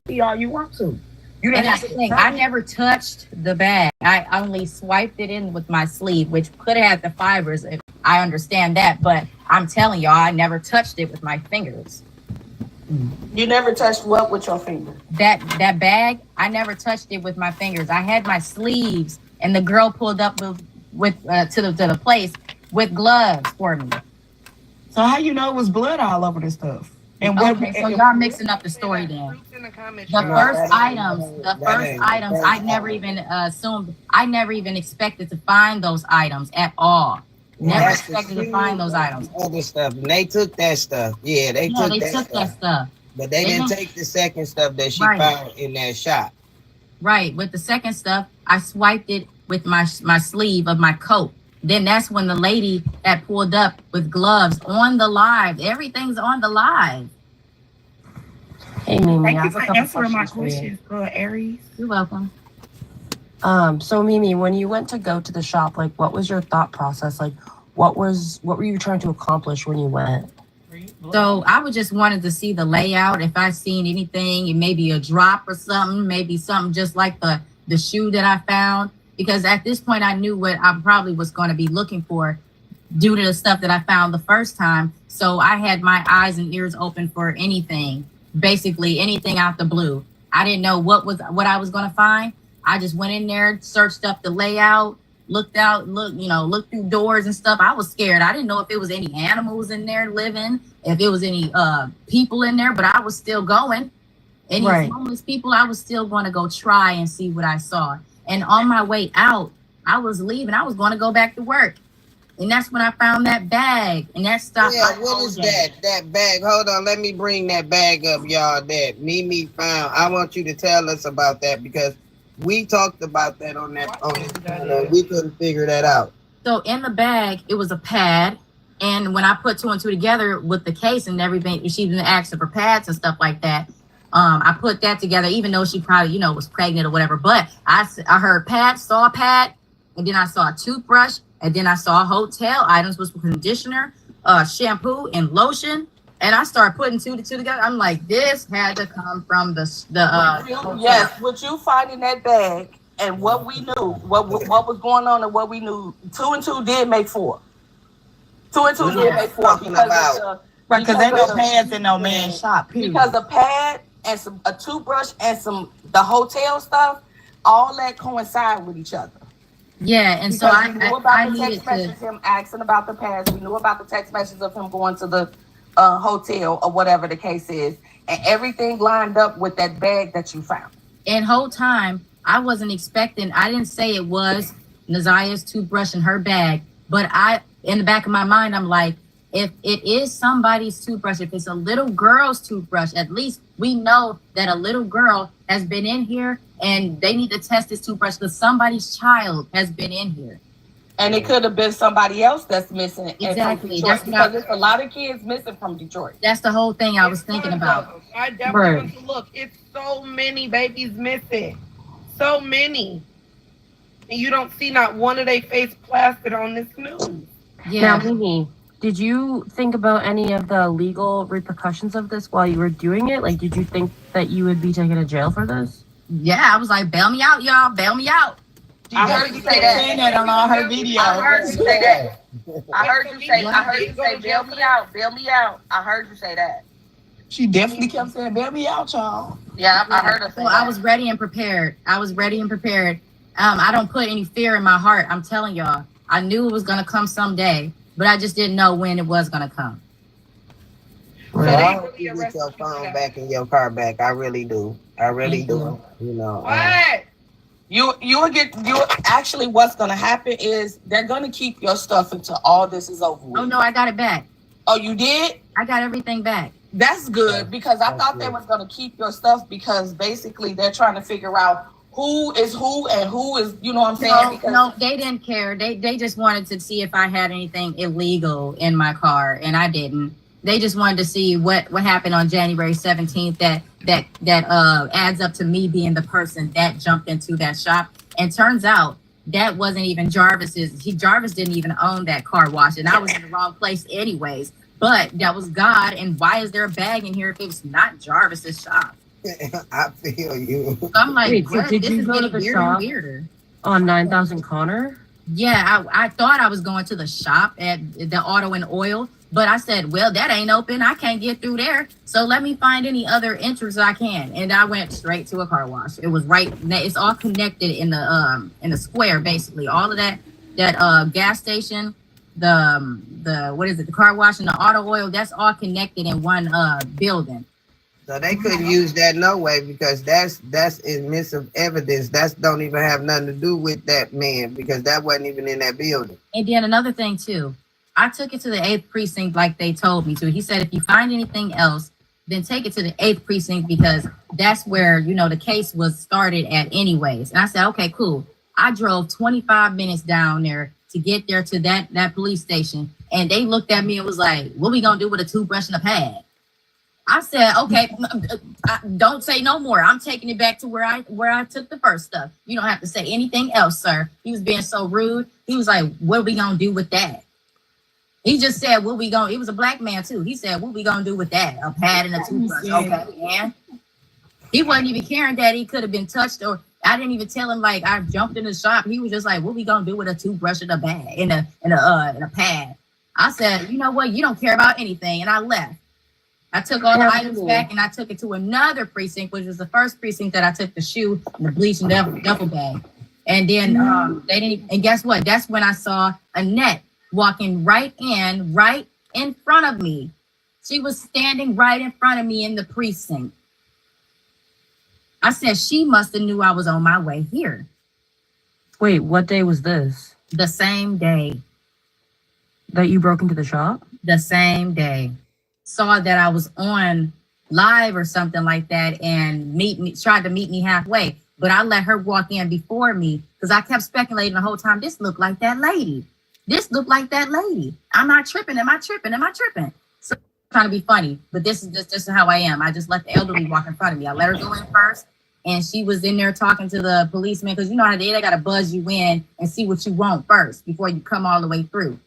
see all you want to. You And didn't that's have the to thing. touch I it. never touched the bag. I only swiped it in with my sleeve, which could have had the fibers. If I understand that, but I'm telling y'all, I never touched it with my fingers. You never touched what with your finger? That bag, I never touched it with my fingers. I had my sleeves, and the girl pulled up with to the place with gloves for me. So how you know it was blood all over this stuff? And what? Okay, so y'all mixing up the story then. The first items, I never even assumed, I never even expected to find those items at all. Never expected to find those items. Other stuff, and they took that stuff. Yeah, they Yeah, took they that took that stuff. stuff. But they didn't take the second stuff that she Right. found in that shop. Right. With the second stuff, I swiped it with my sleeve of my coat. Then that's when the lady that pulled up with gloves on the live. Everything's on the live. Hey, Mimi, I Thank you have for a couple answering my questions for you. questions, Aries. You're welcome. So Mimi, when you went to go to the shop, like, what was your thought process? Like, what were you trying to accomplish when you went? So I would just wanted to see the layout. If I seen anything, maybe a drop or something, maybe something just like the shoe that I found. Because at this point, I knew what I probably was going to be looking for due to the stuff that I found the first time. So I had my eyes and ears open for anything, basically anything out the blue. I didn't know what I was going to find. I just went in there, searched up the layout, looked through doors and stuff. I was scared. I didn't know if it was any animals in there living, if it was any people in there, but I was still going. Any homeless people, I was still going to go try and see what I saw. And on my way out, I was leaving. I was going to go back to work. And that's when I found that bag. And that stopped. Yeah, what is that? That bag. Hold on, let me bring that bag up, y'all. That Mimi found. I want you to tell us about that because we talked about that on that. We couldn't figure that out. So in the bag, it was a pad. And when I put two and two together with the case and everything, she even asked for pads and stuff like that. I put that together, even though she probably, was pregnant or whatever. But I heard pad, saw a pad, and then I saw a toothbrush, and then I saw hotel items, which were conditioner, shampoo, and lotion. And I started putting two to two together. I'm like, this had to come from the yes, what you find in that bag and what we knew, what was going on and what we knew, 2 and 2 did make 4. 2 and 2 did make 4 because ain't no pads in no man's shop. Period. Because a pad and a toothbrush and the hotel stuff, all that coincide with each other. Yeah, and because so I knew about I the needed text messages, to. him asking about the pads. We knew about the text messages of him going to the hotel or whatever the case is, and everything lined up with that bag that you found. And whole time I wasn't expecting. I didn't say it was Naziyah's toothbrush in her bag, but in the back of my mind, I'm like, if it is somebody's toothbrush, if it's a little girl's toothbrush, at least we know that a little girl has been in here and they need to test this toothbrush because somebody's child has been in here. And it could have been somebody else that's missing. Exactly. That's because there's a lot of kids missing from Detroit. That's the whole thing I was thinking about. I definitely want to look. It's so many babies missing. So many. And you don't see not one of their face plastered on this news. Yeah. Now, Mimi, did you think about any of the legal repercussions of this while you were doing it? Like, did you think that you would be taken to jail for this? Yeah, I was like, bail me out, y'all. Bail me out. I heard you say that. Saying that on all her videos. I heard you say that. I heard you say, bail me out, bail me out. I heard you say that. She definitely kept saying, bail me out, y'all. Yeah, I heard her say So that. I was ready and prepared. I don't put any fear in my heart. I'm telling y'all. I knew it was going to come someday, but I just didn't know when it was going to come. So I hope you get your phone back and your car back. I really do. I really do. What? You actually what's gonna happen is they're gonna keep your stuff until all this is over with. Oh no, I got it back. Oh, you did? I got everything back. That's good because I thought they was gonna keep your stuff because basically they're trying to figure out who is who and who is, you know what I'm saying? No, they didn't care. They just wanted to see if I had anything illegal in my car, and I didn't. They just wanted to see what happened on January 17th that adds up to me being the person that jumped into that shop. And turns out that wasn't even Jarvis's. Jarvis didn't even own that car wash, and I was in the wrong place anyways. But that was God. And why is there a bag in here if it was not Jarvis's shop? I feel you. So I'm like, Wait, so what? did This you is go to getting the weirder and shop weirder. on 9000 Connor? Yeah, I thought I was going to the shop at the auto and oil, but I said, well, that ain't open. I can't get through there. So let me find any other entrance I can. And I went straight to a car wash. It was right. It's all connected in the square, basically. All of that gas station, the what is it? The car wash and the auto oil. That's all connected in one building. So they couldn't use that no way because that's admissive evidence. That's don't even have nothing to do with that man because that wasn't even in that building. And then another thing too, I took it to the 8th precinct like they told me to. He said, if you find anything else, then take it to the 8th precinct because that's where, you know, the case was started at anyways. And I said, okay, cool. I drove 25 minutes down there to get there to that police station. And they looked at me and was like, what we gonna do with a toothbrush and a pad? I said, okay, don't say no more. I'm taking it back to where I took the first stuff. You don't have to say anything else, sir. He was being so rude. He was like, what are we going to do with that? He just said, it was a black man too. He said, what we going to do with that? A pad and a toothbrush. Okay, man. He wasn't even caring that he could have been touched or I didn't even tell him like I jumped in the shop. He was just like, what we going to do with a toothbrush and a bag and a pad? I said, you know what? You don't care about anything. And I left. I took all the items back and I took it to another precinct, which was the first precinct that I took the shoe and the bleach and duffel bag. And then they didn't. And guess what? That's when I saw Annette walking right in front of me. She was standing right in front of me in the precinct. I said she must have knew I was on my way here. Wait, what day was this? The same day. That you broke into the shop? The same day. Saw that I was on live or something like that and tried to meet me halfway. But I let her walk in before me because I kept speculating the whole time. This looked like that lady. This looked like that lady. I'm not tripping. Am I tripping? Am I tripping? So I'm trying to be funny, but this is just how I am. I just let the elderly walk in front of me. I let her go in first. And she was in there talking to the policeman because you know how they got to buzz you in and see what you want first before you come all the way through.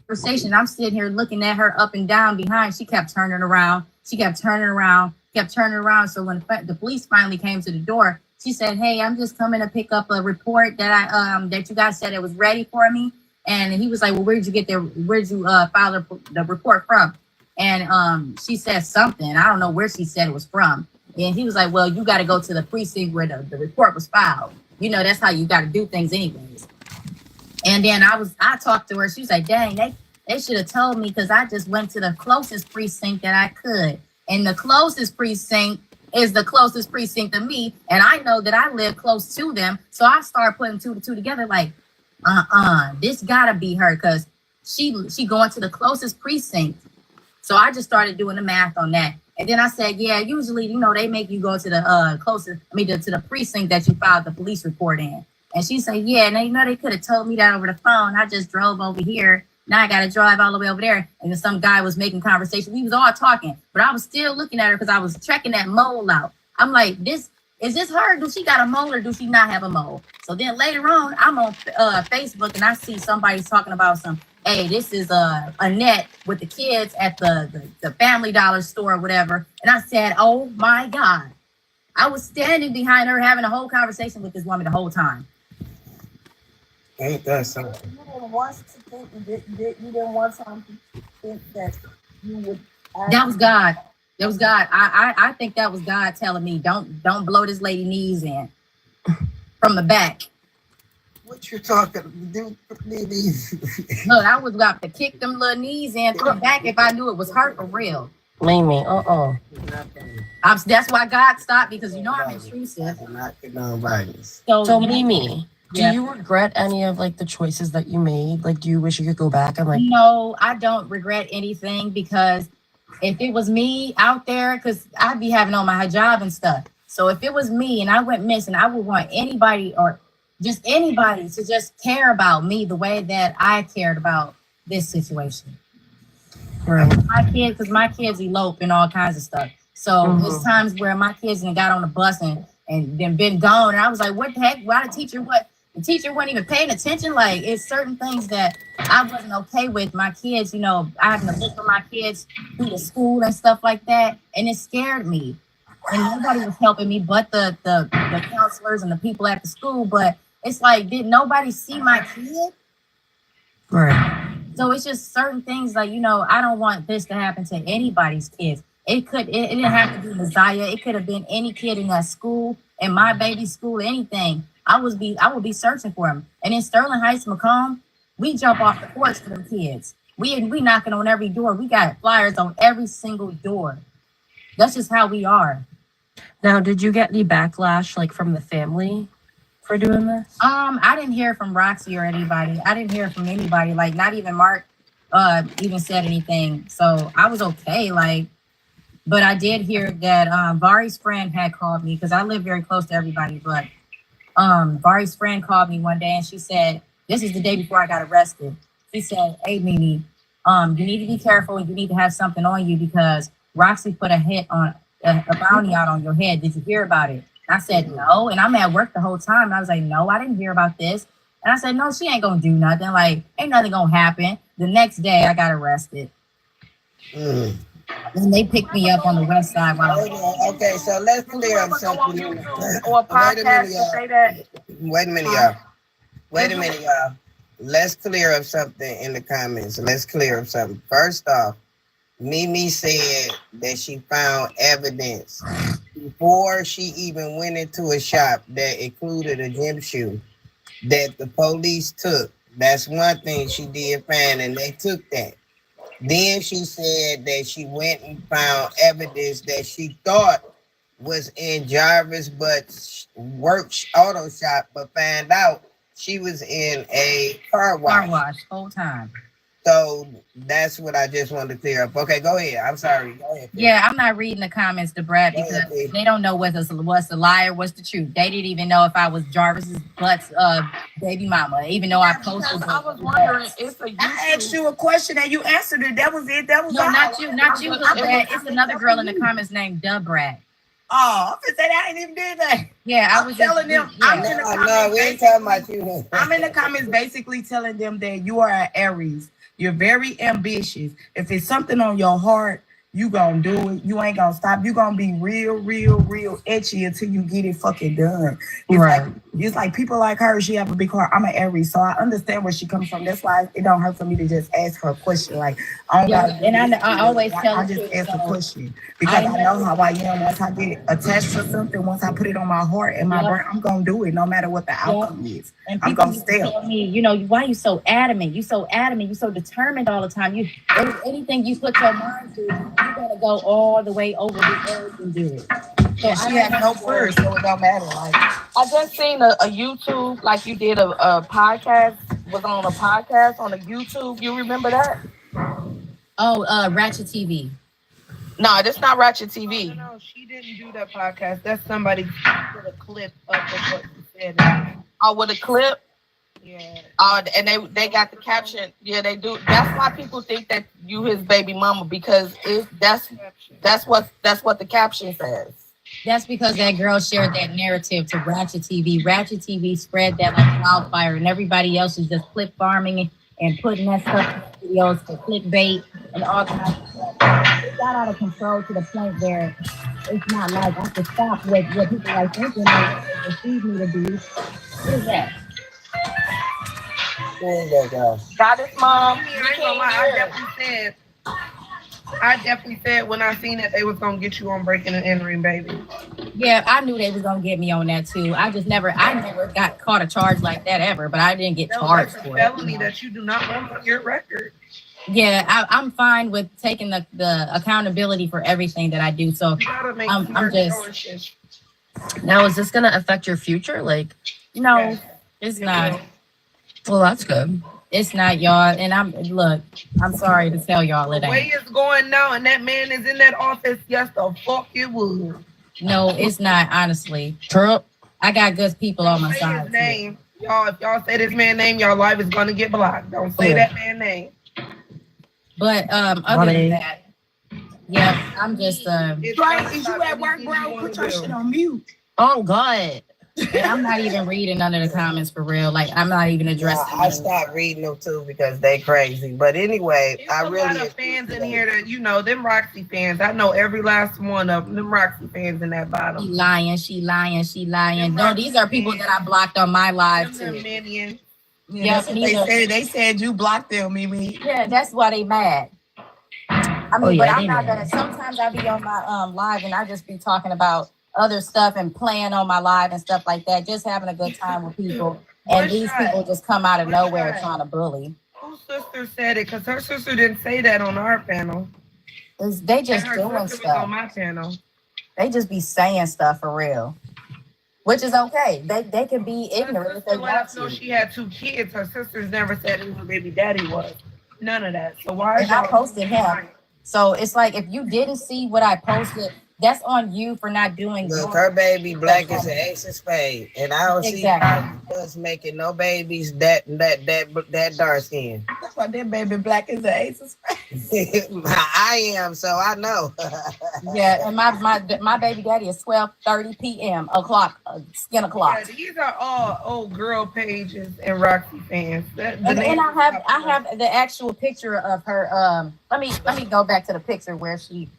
Conversation. I'm sitting here looking at her up and down behind. She kept turning around. She kept turning around. So when the police finally came to the door, she said, "Hey, I'm just coming to pick up a report that that you guys said it was ready for me." And he was like, "Well, where did you get there? Where did you file the report from?" And she said something. I don't know where she said it was from. And he was like, "Well, you got to go to the precinct where the report was filed. You know, that's how you got to do things anyways." And then I talked to her. She was like, dang, they should have told me because I just went to the closest precinct that I could. And the closest precinct is the closest precinct to me. And I know that I live close to them. So I started putting two to two together like, this gotta be her because she going to the closest precinct. So I just started doing the math on that. And then I said, yeah, usually, you know, they make you go to the to the precinct that you filed the police report in. And she said, yeah, and you know, they could have told me that over the phone. I just drove over here. Now I got to drive all the way over there. And then some guy was making conversation. We was all talking, but I was still looking at her because I was checking that mole out. I'm like, is this her? Do she got a mole or do she not have a mole? So then later on, I'm on Facebook and I see somebody talking about hey, this is Annette with the kids at the Family Dollar store or whatever. And I said, oh my God. I was standing behind her having a whole conversation with this woman the whole time. Ain't that something? You didn't want to think you didn't want something to think that you would. That was God. That was God. I think that was God telling me, don't blow this lady knees in from the back. What you talking? Dude, Look, I was about to kick them little knees in from the back if I knew it was her for real. Mimi, That's why God stopped because you know I'm intrusive. So Mimi, do you regret any of like the choices that you made? Like, do you wish you could go back and like? No, I don't regret anything because if it was me out there, because I'd be having on my hijab and stuff. So if it was me and I went missing, I would want anybody or just anybody to just care about me the way that I cared about this situation. Right. My kids elope and all kinds of stuff. So there's times where my kids got on the bus and then been gone. And I was like, what the heck? Why the teacher wasn't even paying attention? Like, it's certain things that I wasn't okay with. My kids, I having to look for my kids through the school and stuff like that. And it scared me. and nobody was helping me but the counselors and the people at the school. But it's like, did nobody see my kid? Right. So it's just certain things like, you know, I don't want this to happen to anybody's kids. It didn't have to be Naziyah. It could have been any kid in that school, in my baby's school, anything. I would be searching for him. And in Sterling Heights, Macomb, we jump off the porch for them kids. We knocking on every door. We got flyers on every single door. That's just how we are. Now, did you get any backlash like from the family for doing this? I didn't hear from Roxy or anybody. I didn't hear from anybody. Like, not even Mark even said anything. So I was okay. Like, but I did hear that Vari's friend had called me because I live very close to everybody. But Vari's friend called me one day and she said, this is the day before I got arrested. She said, hey, Mimi, you need to be careful and you need to have something on you because Roxy put a hit on a bounty out on your head. Did you hear about it? I said, no. And I'm at work the whole time. And I was like, no, I didn't hear about this. And I said, no, she ain't going to do nothing. Like, ain't nothing going to happen. The next day I got arrested. And they picked me up on the west side. Okay, so let's clear up something. Or a podcast to say that. Wait a minute, y'all. Let's clear up something in the comments. Let's clear up something. First off, Mimi said that she found evidence before she even went into a shop that included a gym shoe that the police took. That's one thing she did find, and they took that. Then she said that she went and found evidence that she thought was in Jarvis Butt's auto shop, but found out she was in a car wash. Car wash whole time. So that's what I just wanted to clear up. Okay, go ahead. I'm sorry. Go ahead. Yeah, I'm not reading the comments to Brad because they don't know what's the lie or what's the truth. They didn't even know if I was Jarvis's Butt's baby mama, even though I posted. I was wondering, I asked you a question and you answered it. That was it. That was no, all. not you, Brad. It's another girl in the comments named Brad. Oh, I'm saying I ain't even did that. Yeah, I was telling them. Yeah. I'm in the comments. No, we ain't talking about you. I'm in the comments basically telling them that you are an Aries. You're very ambitious. If it's something on your heart, you gonna do it. You ain't gonna stop. You gonna be real etchy until you get it fucking done. It's like people like her. She have a big heart. I'm an Aries, so I understand where she comes from. That's why it don't hurt for me to just ask her a question. Like I don't gotta. And I always tell her. I just ask a question because I know how I am. Once I get attached to something, once I put it on my heart and my brain, I'm gonna do it no matter what the outcome is. And I'm gonna stay. Tell me, you know, why you so adamant? You so adamant. You so determined all the time. Anything you put your mind to, you're gonna go all the way over the earth and do it. So she has no fear, so it don't matter. Like I just seen a YouTube, like you did a podcast, was on a podcast on a YouTube. You remember that? Oh, Ratchet TV. No, that's not Ratchet TV. No, she didn't do that podcast. That's somebody put a clip up of what she said. Oh, with a clip? Yeah. And they got the caption. Yeah, they do. That's why people think that you his baby mama, because that's what the caption says. That's because that girl shared that narrative to Ratchet TV. Ratchet TV spread that like wildfire, and everybody else is just clip farming and putting that stuff in videos for clickbait and all kinds of stuff. It got out of control to the point where it's not like I can stop what people are thinking they perceive me to be. What is that? Got it, Mom. I ain't gonna lie, I definitely said when I seen that they was gonna get you on breaking and entering, baby. Yeah, I knew they was gonna get me on that too. I never got caught a charge like that ever, but I didn't get charged for it. Felony that you do not want on your record. Yeah, I'm fine with taking the accountability for everything that I do. So I'm just. Now, is this gonna affect your future? Like, no, it's not. Well, that's good. It's not, y'all. And I'm sorry to tell y'all it ain't. The way it's going now, and that man is in that office, yes, the fuck it would. No, it's not, honestly. Trump. I got good people on my side. His name. Y'all, if y'all say this man's name, your life is gonna get blocked. Don't say that man's name. But other than that, yeah, I'm just is you at work, bro? Put your shit on mute. Oh God. And I'm not even reading none of the comments for real. Like, I'm not even addressing. I stopped reading them too because they crazy. But anyway, There's I a really lot of fans in here that, you know, them Roxy fans. I know every last one of them. Them Roxy fans in that She bottom. lying, she lying, she lying. Them No, these are people Roxy that I blocked on my live Them too. minions. Yeah, Yep, that's what these are- they said you blocked them, Mimi. Yeah, that's why they mad. I mean, yeah, but I'm they not know. gonna. Sometimes I be on my live and I just be talking about other stuff and playing on my live and stuff like that, just having a good time with people. And What these shot? people just come out of What nowhere shot? trying to bully. Whose sister said it? Because her sister didn't say that on our panel. They just And her doing sister was on stuff. my panel. They just be saying stuff for real, which is okay. They can be Her ignorant if sister they let want us know to. she had 2 kids. Her sisters never said who her baby daddy was. None of that. So why is And I y'all posted him. So it's like, if you didn't see what I posted, that's on you for not doing. look. your- Her baby black is an ace of spades, and I don't Exactly. see us making no babies that dark skin. That's why that baby black is the ace of spades. I am, so I know. Yeah, and my baby daddy is 12:30 p.m. Skin o'clock. Yeah, these are all old girl pages and Roxy fans. And I have the actual picture of her. Let me go back to the picture where she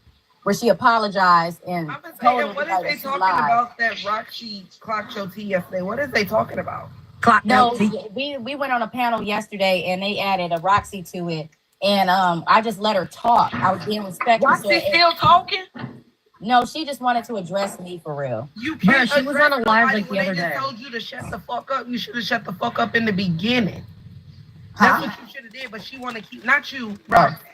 apologized and I'm told saying, what is everybody they she talking lied. about that Roxy clocked your tea yesterday? What is they talking about? No, we went on a panel yesterday and they added a Roxy to it, and I just let her talk. I was being respectful. Roxy still talking? No, she just wanted to address me for real. You Bro, can't she was on a address live nobody like the when other they just day. told you to shut the fuck up. You should have shut the fuck up in the beginning. Huh? That's what you should have did. But she want to keep, not you, Roxy.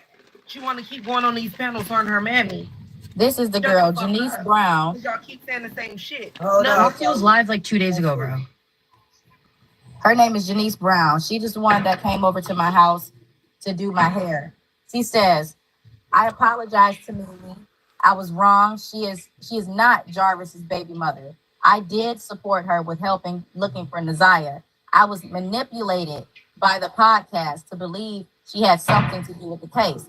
She want to keep going on these panels on her mammy. This is the Shut the girl, fuck Janice up. Brown. 'Cause y'all keep saying the same shit. Hold on. Roxy was live like 2 days ago, bro. Her name is Janice Brown. She just the one that came over to my house to do my hair. She says, I apologize to Mimi. I was wrong. She is not Jarvis's baby mother. I did support her with looking for Naziyah. I was manipulated by the podcast to believe she had something to do with the case.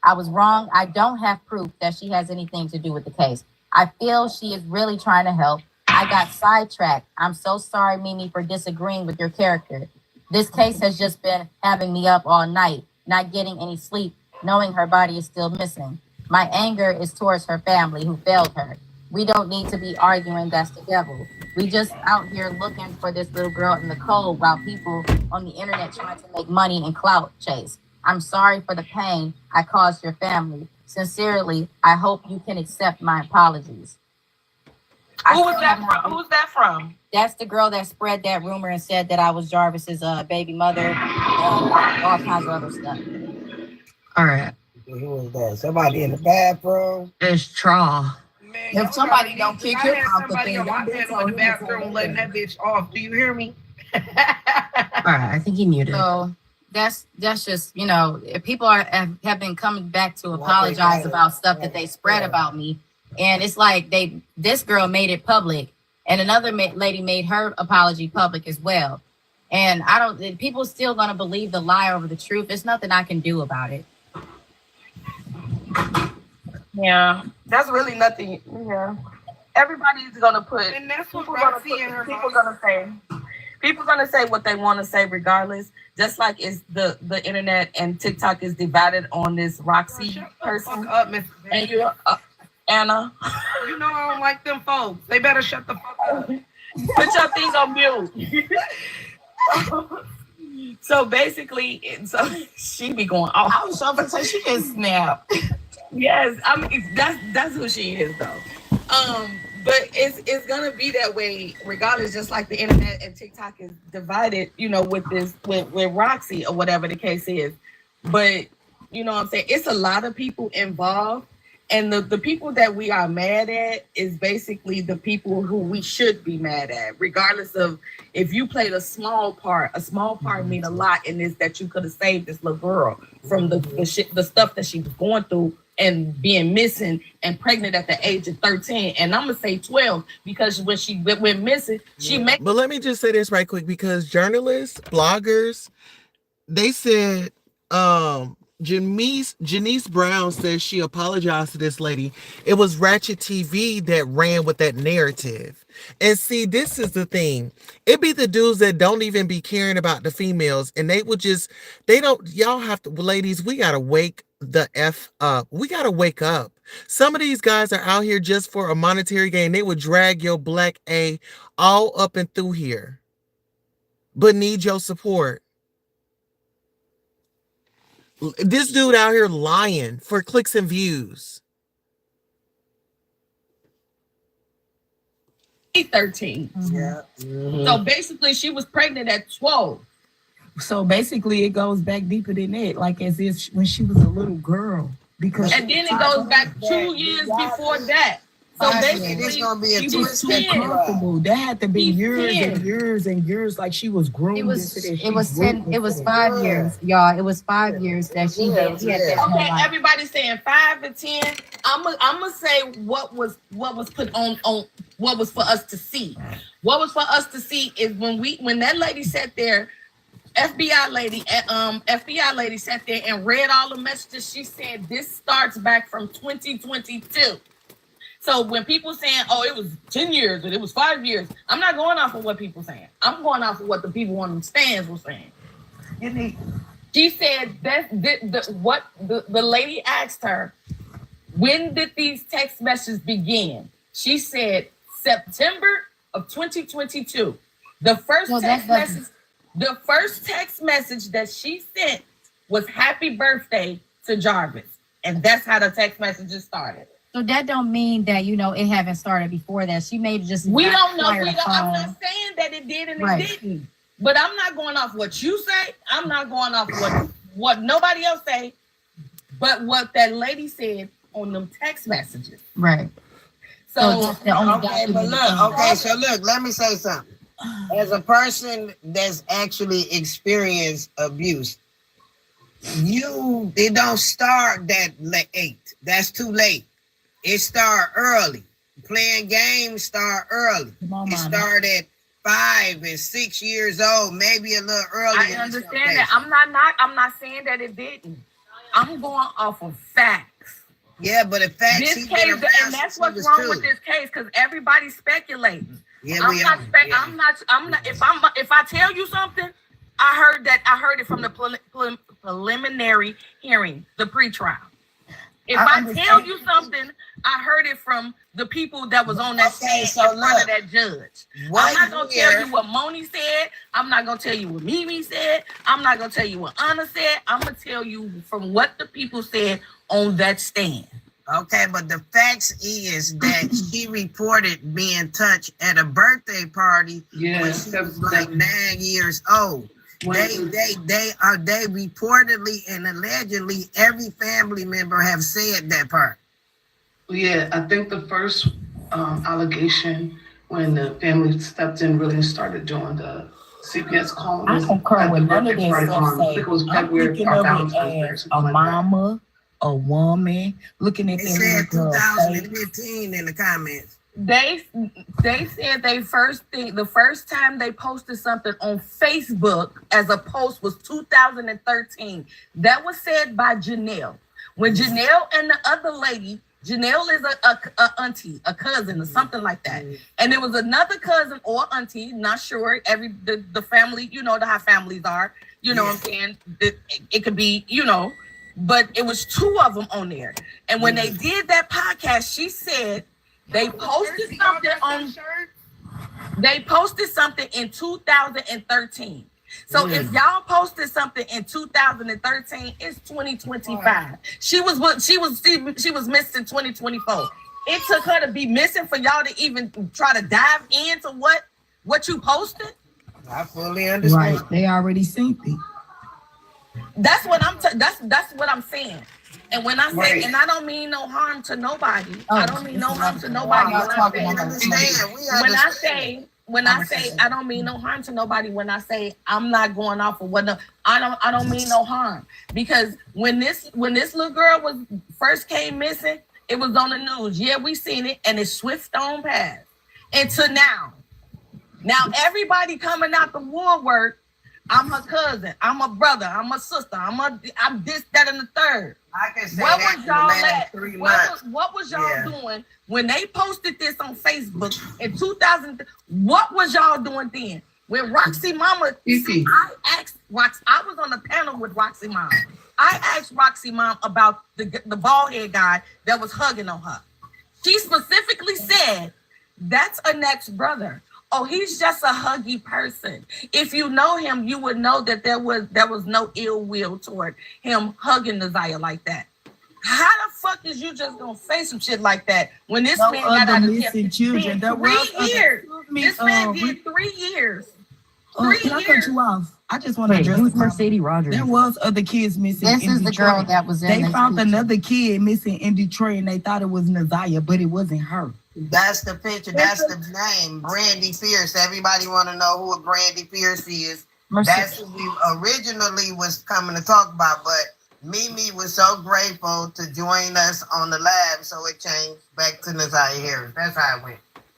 I was wrong. I don't have proof that she has anything to do with the case. I feel she is really trying to help. I got sidetracked. I'm so sorry, Mimi, for disagreeing with your character. This case has just been having me up all night, not getting any sleep, knowing her body is still missing. My anger is towards her family who failed her. We don't need to be arguing that's the devil. We just out here looking for this little girl in the cold while people on the internet trying to make money and clout chase. I'm sorry for the pain I caused your family. Sincerely, I hope you can accept my apologies. Who was that from? Who's that from? That's the girl that spread that rumor and said that I was Jarvis's baby mother and all kinds of other stuff. All right. Who was that? Somebody in the bathroom? It's Traw. Man, If y'all somebody gotta don't leave. kick I him had out the somebody thing, on my y'all been panel in the told him to bathroom turn letting that that bitch off. Do you hear me? All right. I think he muted. So that's just, you know, if people have been coming back to apologize about stuff that they spread about me, and it's like this girl made it public, and another lady made her apology public as well. And people still gonna believe the lie over the truth. There's nothing I can do about it. Yeah, that's really nothing. Yeah, everybody's gonna put. And that's what People gonna Roxy and her people mom. gonna say what they want to say regardless. Just like it's the internet and TikTok is divided on this Roxy Shut the person. fuck up, Miss. And you, Anna, You know I don't like them folks. They better shut the fuck up. put your thing on mute. So basically, so she be going off. I was sure so she can snap. Yes, I mean that's who she is though. But it's gonna be that way regardless. Just like the internet and TikTok is divided, you know, with Roxy or whatever the case is. But you know what I'm saying? It's a lot of people involved, and the people that we are mad at is basically the people who we should be mad at, regardless of if you played a small part. A small part mean a lot in this, that you could have saved this little girl from the stuff that she was going through and being missing and pregnant at the age of 13. And I'm gonna say 12 because when she went missing, she made. But let me just say this right quick, because journalists, bloggers, they said Janice Brown says she apologized to this lady. It was Ratchet TV that ran with that narrative. And see, this is the thing. It be the dudes that don't even be caring about the females, and y'all have to, ladies, we gotta wake the F up. We gotta wake up. Some of these guys are out here just for a monetary gain. They would drag your black A all up and through here, but need your support. This dude out here lying for clicks and views. 13. Yeah. So basically, she was pregnant at 12. So basically, it goes back deeper than that, like as if when she was a little girl. Because And then it goes back 2 years before that. So basically, This gonna be a she was twist. too comfortable. That had to be He's years 10. and years and years, like she was groomed. It was into that. it was 10. It was 5 years, y'all. It was 5 years that she had that whole okay, life. everybody's saying 5 to 10. I'm gonna say what was put on what was for us to see. What was for us to see is when that lady sat there, FBI lady sat there and read all the messages. She said this starts back from 2022. So when people saying, oh, it was 10 years and it was 5 years, I'm not going off of what people saying. I'm going off of what the people on the stands were saying. She said the lady asked her, when did these text messages begin? She said September of 2022. The first text message that she sent was happy birthday to Jarvis. And that's how the text messages started. So that don't mean that, it haven't started before that. She may just We don't know. acquired a I'm phone. not saying that it did and Right. it didn't. But I'm not going off what you say. I'm not going off what nobody else say. But what that lady said on them text messages. Right. So that's the only Okay, but look, so look, let me say something. As a person that's actually experienced abuse, it don't start that late. That's too late. It start early. Playing games start early. It start at 5 and 6 years old, maybe a little earlier. I understand that. I'm not saying that it didn't. I'm going off of facts. Yeah, but if facts, This case, and that's what's wrong with this case, because everybody's speculating. Yeah, I'm not. If I tell you something, I heard it from the preliminary hearing, the pretrial. If I tell you something, I heard it from the people that was on that stand in front of that judge. I'm not gonna tell you what Moni said. I'm not gonna tell you what Mimi said. I'm not gonna tell you what Anna said. I'm gonna tell you from what the people said on that stand. Okay, but the facts is that she reported being touched at a birthday party when she was like 9 years old. They reportedly and allegedly every family member have said that part. Yeah, I think the first allegation when the family stepped in really started doing the CPS calling. I concur with none of that stuff. I think it was I'm thinking of it as a mama, a woman, looking at It said 2015 in the comments. They said the first time they posted something on Facebook as a post was 2013. That was said by Janelle. When Janelle and the other lady, Janelle is a auntie, a cousin, or something like that. And there was another cousin or auntie, not sure. The family, how families are. What I'm saying? It could be, but it was 2 of them on there. And when they did that podcast, she said they posted something in 2013. So if y'all posted something in 2013, it's 2025. She was missing 2024. It took her to be missing for y'all to even try to dive into what you posted. I fully understand. Right, they already seen it. That's what I'm saying. And when I say, and I don't mean no harm to nobody. I don't mean no harm to nobody. When I say I don't mean no harm to nobody. When I say I'm not going off of I don't mean no harm, because when this little girl first came missing, it was on the news. Yeah, we seen it, and it's swift on past. And to now everybody coming out the woodwork I'm her cousin. I'm a brother. I'm a sister. I'm this, that, and the third. I can say Where that was for the y'all last at? 3 months. What was y'all Yeah. doing when they posted this on Facebook in 2000? What was y'all doing then? When Roxy Mama, Fifi. I asked Roxy, I was on the panel with Roxy Mom. I asked Roxy Mom about the bald head guy that was hugging on her. She specifically said, that's Annette's brother. Oh, he's just a huggy person. If you know him, you would know that there was no ill will toward him hugging Naziyah like that. How the fuck is you just gonna say some shit like that when this man got out of missing children. There was 3 years? This man did 3 years. 3 Can I cut years. you off? I just want to Wait, address who's the comment. Mercedes Rogers? There was other kids missing. This in is the Detroit. girl that was in They this found picture. another kid missing in Detroit, and they thought it was Naziyah, but it wasn't her. That's the picture. That's the name. Brandy Pierce. Everybody want to know who Brandy Pierce is. That's who we originally was coming to talk about, but Mimi was so grateful to join us on the live, so it changed back to Naziyah Harris. That's how it went.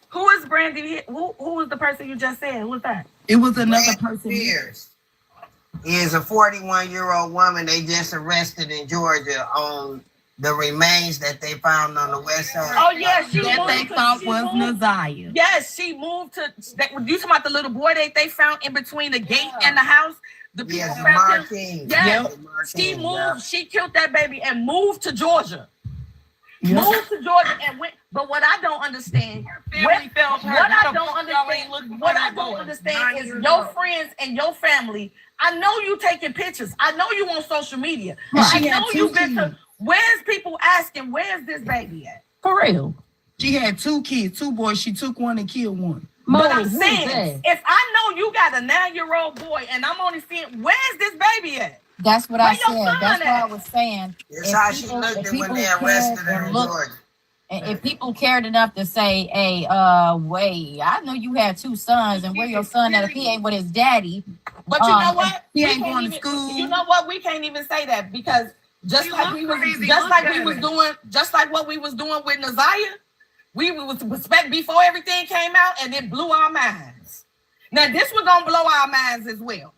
Who is Brandy? Who was the person you just said? Who was that? It was another Brandy person. Pierce is a 41-year-old woman they just arrested in Georgia on the remains that they found on the west side. Oh yeah, she That moved they to- thought she was moved- Naziyah. Yes, she moved to. You talking about the little boy that they found in between the gate and the house? The people Yes, found him. Martin. Yes, Martin, she moved. yeah. She killed that baby and moved to Georgia. Yep. Moved to Georgia and went. But what I don't understand, what I don't understand is your friends and your family. I know you taking pictures. I know you on social media. Right. I She had know two you been kids. to. Where's people asking? Where's this baby at? For real. She had 2 kids, 2 boys. She took one and killed one. But Moni, I'm who's saying, that? if I know you got a 9-year-old boy and I'm only seeing, where's this baby at? That's what Where I your said. son That's what I at? was saying. That's If how she people- looked if at when people they cared arrested her and in looked- Georgia. And if people cared enough to say, hey, wait, I know you had 2 sons, and where your son at if he ain't with his daddy? But you know what? He We ain't can't going to even- school. You know what? We can't even say that because just He like look we was, crazy. just Look like at we was it. doing, just like what we was doing with Naziyah, we was respect before everything came out, and it blew our minds. Now this one gonna blow our minds as well.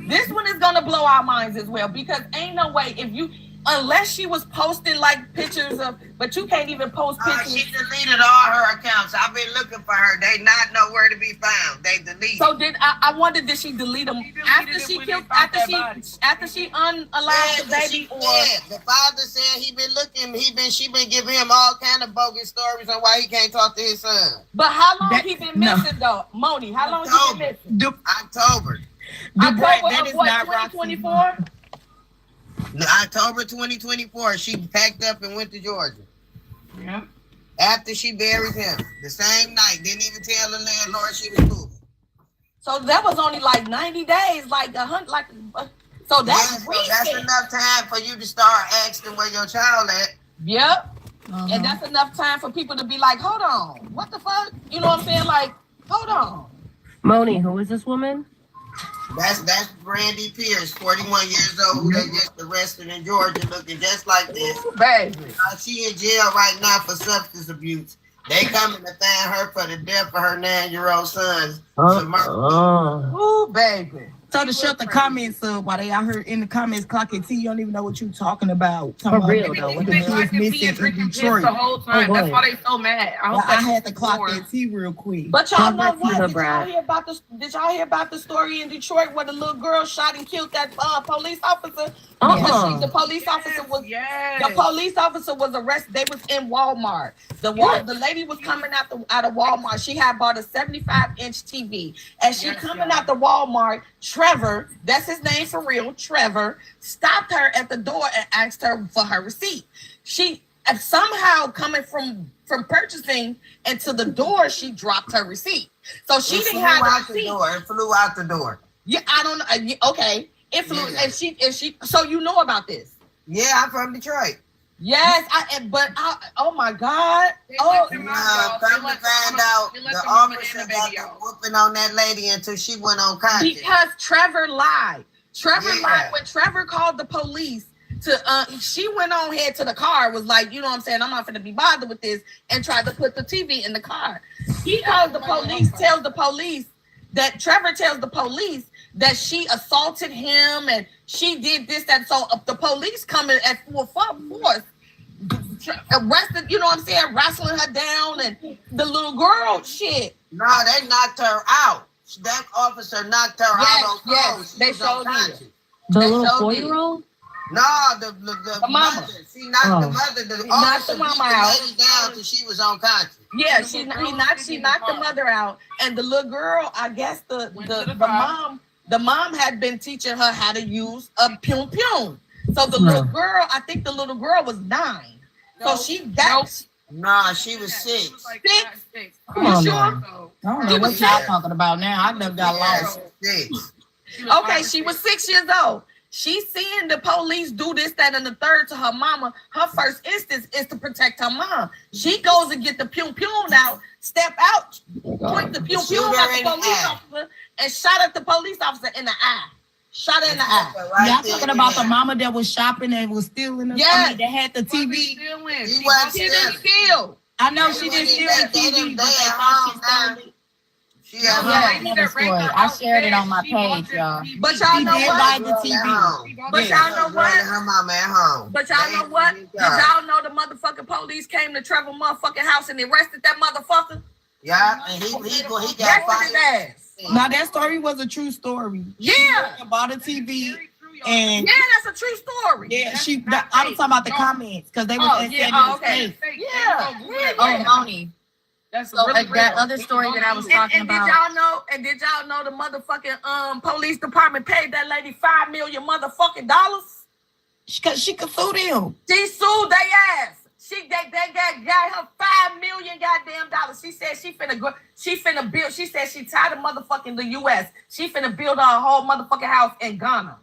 This one is gonna blow our minds as well because ain't no way if you. Unless she was posting like pictures of, but you can't even post pictures. She deleted all her accounts. I've been looking for her. They not nowhere to be found. They deleted. So I wonder, did she delete them after she killed, after she unalived the baby, or the father said he been looking. She been giving him all kind of bogus stories on why he can't talk to his son. but how long That- he been no. missing though, Moni? How long he been missing? October. That is not Roxy. 2024. October 2024. She packed up and went to Georgia. Yeah. After she buried him, the same night. Didn't even tell the landlord she was moving. So that was only like 90 days, like 100, like. So that's Yeah, so recent. that's enough time for you to start asking where your child at. Yep. And that's enough time for people to be like, hold on, what the fuck? You know what I'm saying? Like, hold on. Moni, who is this woman? That's Brandy Pierce, 41 years old, who they just arrested in Georgia, looking just like this. Baby. She in jail right now for substance abuse. They coming to find her for the death of her 9-year-old son. Ooh, baby. So to shut the comments up while they out here in the comments clocking T, you don't even know what you talking about. For real, though. What the They kids like to be missing in drinking piss Detroit. the whole time. Oh, That's boy. why they so mad. I hope Well, I that's had to clock more. that T real quick. But y'all know Don't what? let Did Brad. y'all hear about the? Did y'all hear about the story in Detroit where the little girl shot and killed that police officer? Because the police officer was the police officer was arrested. They was in Walmart. The lady was coming out of Walmart. She had bought a 75-inch TV. As she coming out the Walmart, Trevor, that's his name for real, Trevor, stopped her at the door and asked her for her receipt. She somehow coming from purchasing and to the door, she dropped her receipt. So she didn't have a receipt. It flew out the door. Yeah, I don't know. Okay. It flew, and she. So you know about this? Yeah, I'm from Detroit. Yes, oh my God. Oh, Come to find out, the officer got the whooping on that lady until she went on conscious. because Trevor lied. Trevor Yeah. lied when Trevor called the police to. She went on head to the car, was like, you know what I'm saying? I'm not gonna be bothered with this, and tried to put the TV in the car. He calls the police, tells the police that Trevor tells the police that she assaulted him and she did this, that. So the police coming at full force, arrested, you know what I'm saying, wrestling her down, and the little girl, shit. No, they knocked her out. That officer knocked her out on Yes, they showed it. The They little showed 4-year-old? No, the mama. mother. She knocked the mother. The knocked officer the mama beat the out. lady down till she was unconscious. Yeah, she knocked the mother out, and the little girl, I guess the mom had been teaching her how to use a pum pum. So the little girl, I think the little girl was 9. So she Nah, she was 6. 6. Come on, sure? man. I don't know what y'all talking about now. I never got lost. 6. Okay, she was 6 years old. She's seeing the police do this, that, and the third to her mama. Her first instance is to protect her mom. She goes and get the pew pew out, step out, point the pew pew at the police officer, and shot at the police officer in the eye. Shot her in the eye. Y'all talking about the mama that was shopping and was stealing? Yes. That had the TV. She didn't steal. I know she didn't steal the TV, but they thought she stole it. She had Another story. I shared it on my page, y'all. But y'all know did what? buy the TV. But y'all know what? Her mama at home. But y'all know what? Did y'all know the motherfucking police came to Trevor motherfucking house and arrested that motherfucker? Yeah, and he got Arrested his fired. ass. Now that story was a true story. Yeah. She bought a TV and Yeah, that's a true story. yeah, I was talking about the comments because they was saying it was fake. Yeah. Oh, Moni. That's So that other story that I was talking and about. did y'all know the motherfucking police department paid that lady $5 million motherfucking dollars? Cause she could sue them. She sued their ass. They got her $5 million goddamn dollars. She said she finna build. She said she tired of motherfucking the U.S. She finna build her whole motherfucking house in Ghana.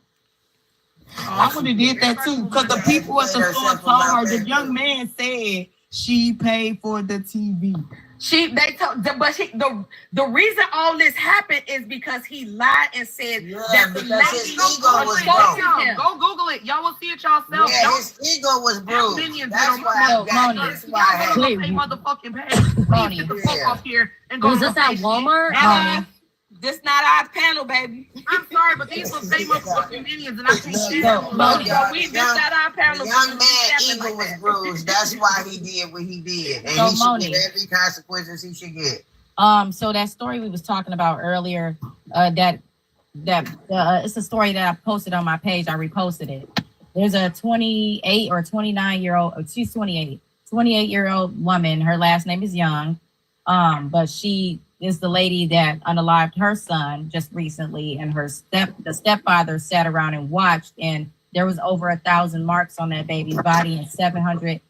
I would have did that too, because the people at the store told her. The young man said she paid for the TV. The reason all this happened is because he lied and said that the because his lady ego was broke. Go Google it. Y'all will see it yourself. Yeah, his ego was bruised. Opinions That's that why don't I matter. got this. Why I had Y'all pay motherfucking pay. Moni. Get the fuck off here and go. Was this at Walmart? Moni. This not our panel, baby. I'm sorry, but these are the same motherfucking minions, and I can't Look, share So, them. Moni. This not our panel. The young man ego was bruised. That's why he did what he did, and So, he should Moni. get every consequences he should get. So that story we was talking about earlier, it's a story that I posted on my page. I reposted it. There's a 28 or 29-year-old, she's 28-year-old woman. Her last name is Young. But she is the lady that unalived her son just recently, and the stepfather sat around and watched, and there was over 1,000 marks on that baby's body and 700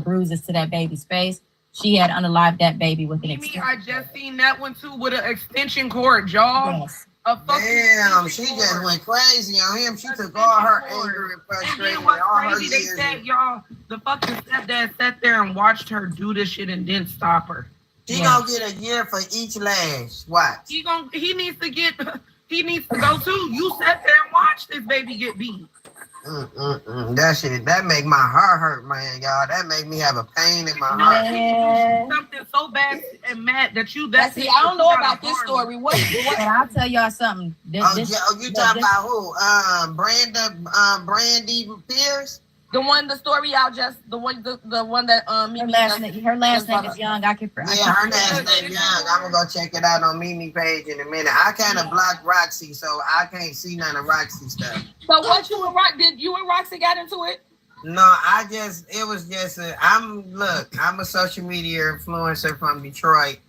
bruises to that baby's face. She had unalived that baby with an extension. I just seen that one too with an extension cord, y'all. Yes. Damn, she just went crazy on him. She took all her anger and And frustration then and what's all her crazy, they years. said, y'all, the fucking stepdad sat there and watched her do this shit and didn't stop her. She gonna get a year for each lash. Watch. He needs to go too. You sat there and watched this baby get beat. That shit, that make my heart hurt, man, y'all. That make me have a pain in my heart. Something so bad and mad that you. See, I don't know about this story. What? But I'll tell y'all something. You talking about who? Brandy Pierce? The story y'all just the one that her last name is Young. Yeah, her last name Young. I'm gonna go check it out on Mimi page in a minute. I kind of blocked Roxy, so I can't see none of Roxy stuff. So what did you and Roxy got into it? No, I'm a social media influencer from Detroit,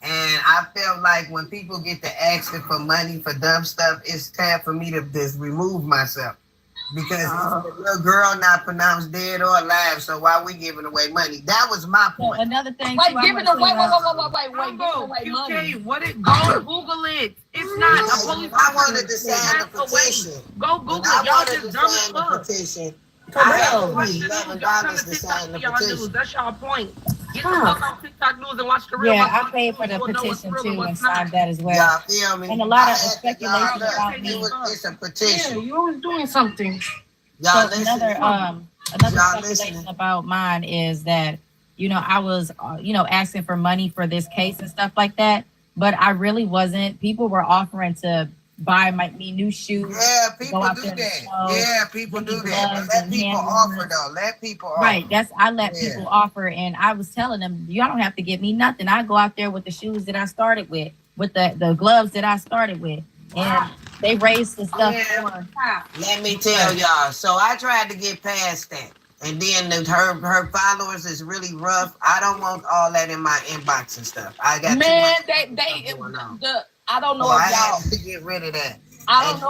and I felt like when people get to asking for money for dumb stuff, it's time for me to just remove myself. Because the little girl not pronounced dead or alive, so why we giving away money? That was my point. Another thing. Wait, giving away money. Go Google it. It's not a police. I wanted to sign the petition. Go Google it. I Y'all wanted just to dumb as sign the fuck. petition. I had to pay $11 to sign the petition. That's y'all point. Get the fuck on TikTok news and watch the real. Yeah, I paid for the petition too and signed that as well. Y'all feel me? And a lot of speculation about me. It's a petition. You always doing something. Y'all So listen. another Y'all speculation listening. about mine is that, I was, asking for money for this case and stuff like that. but I really wasn't. People were offering to buy me new shoes. Yeah, go people out do there to that. show, Yeah, people give me do that. But gloves let and people hand offer warmers. though. Let people offer. Right. I let Yeah. people offer, and I was telling them, y'all don't have to give me nothing. I go out there with the shoes that I started with the gloves that I started with, and they raised the stuff for. Let me tell y'all. So I tried to get past that. And then her followers is really rough. I don't want all that in my inbox and stuff. I got Man, too much stuff going on. I don't know So if I y'all. had to get rid of that. I don't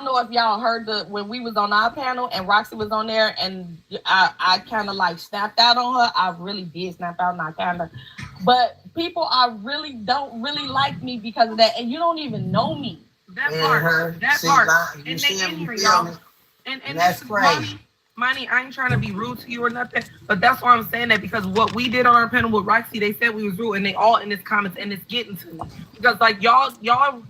know if y'all heard when we was on our panel and Roxy was on there and I kind of like snapped out on her. I really did snap out, not kind of. But people don't really like me because of that, and you don't even know me. That part. That part. And they in here, y'all. And That's crazy. Money, I ain't trying to be rude to you or nothing, but that's why I'm saying that, because what we did on our panel with Roxy, they said we was rude, and they all in this comments, and it's getting to me. Because like y'all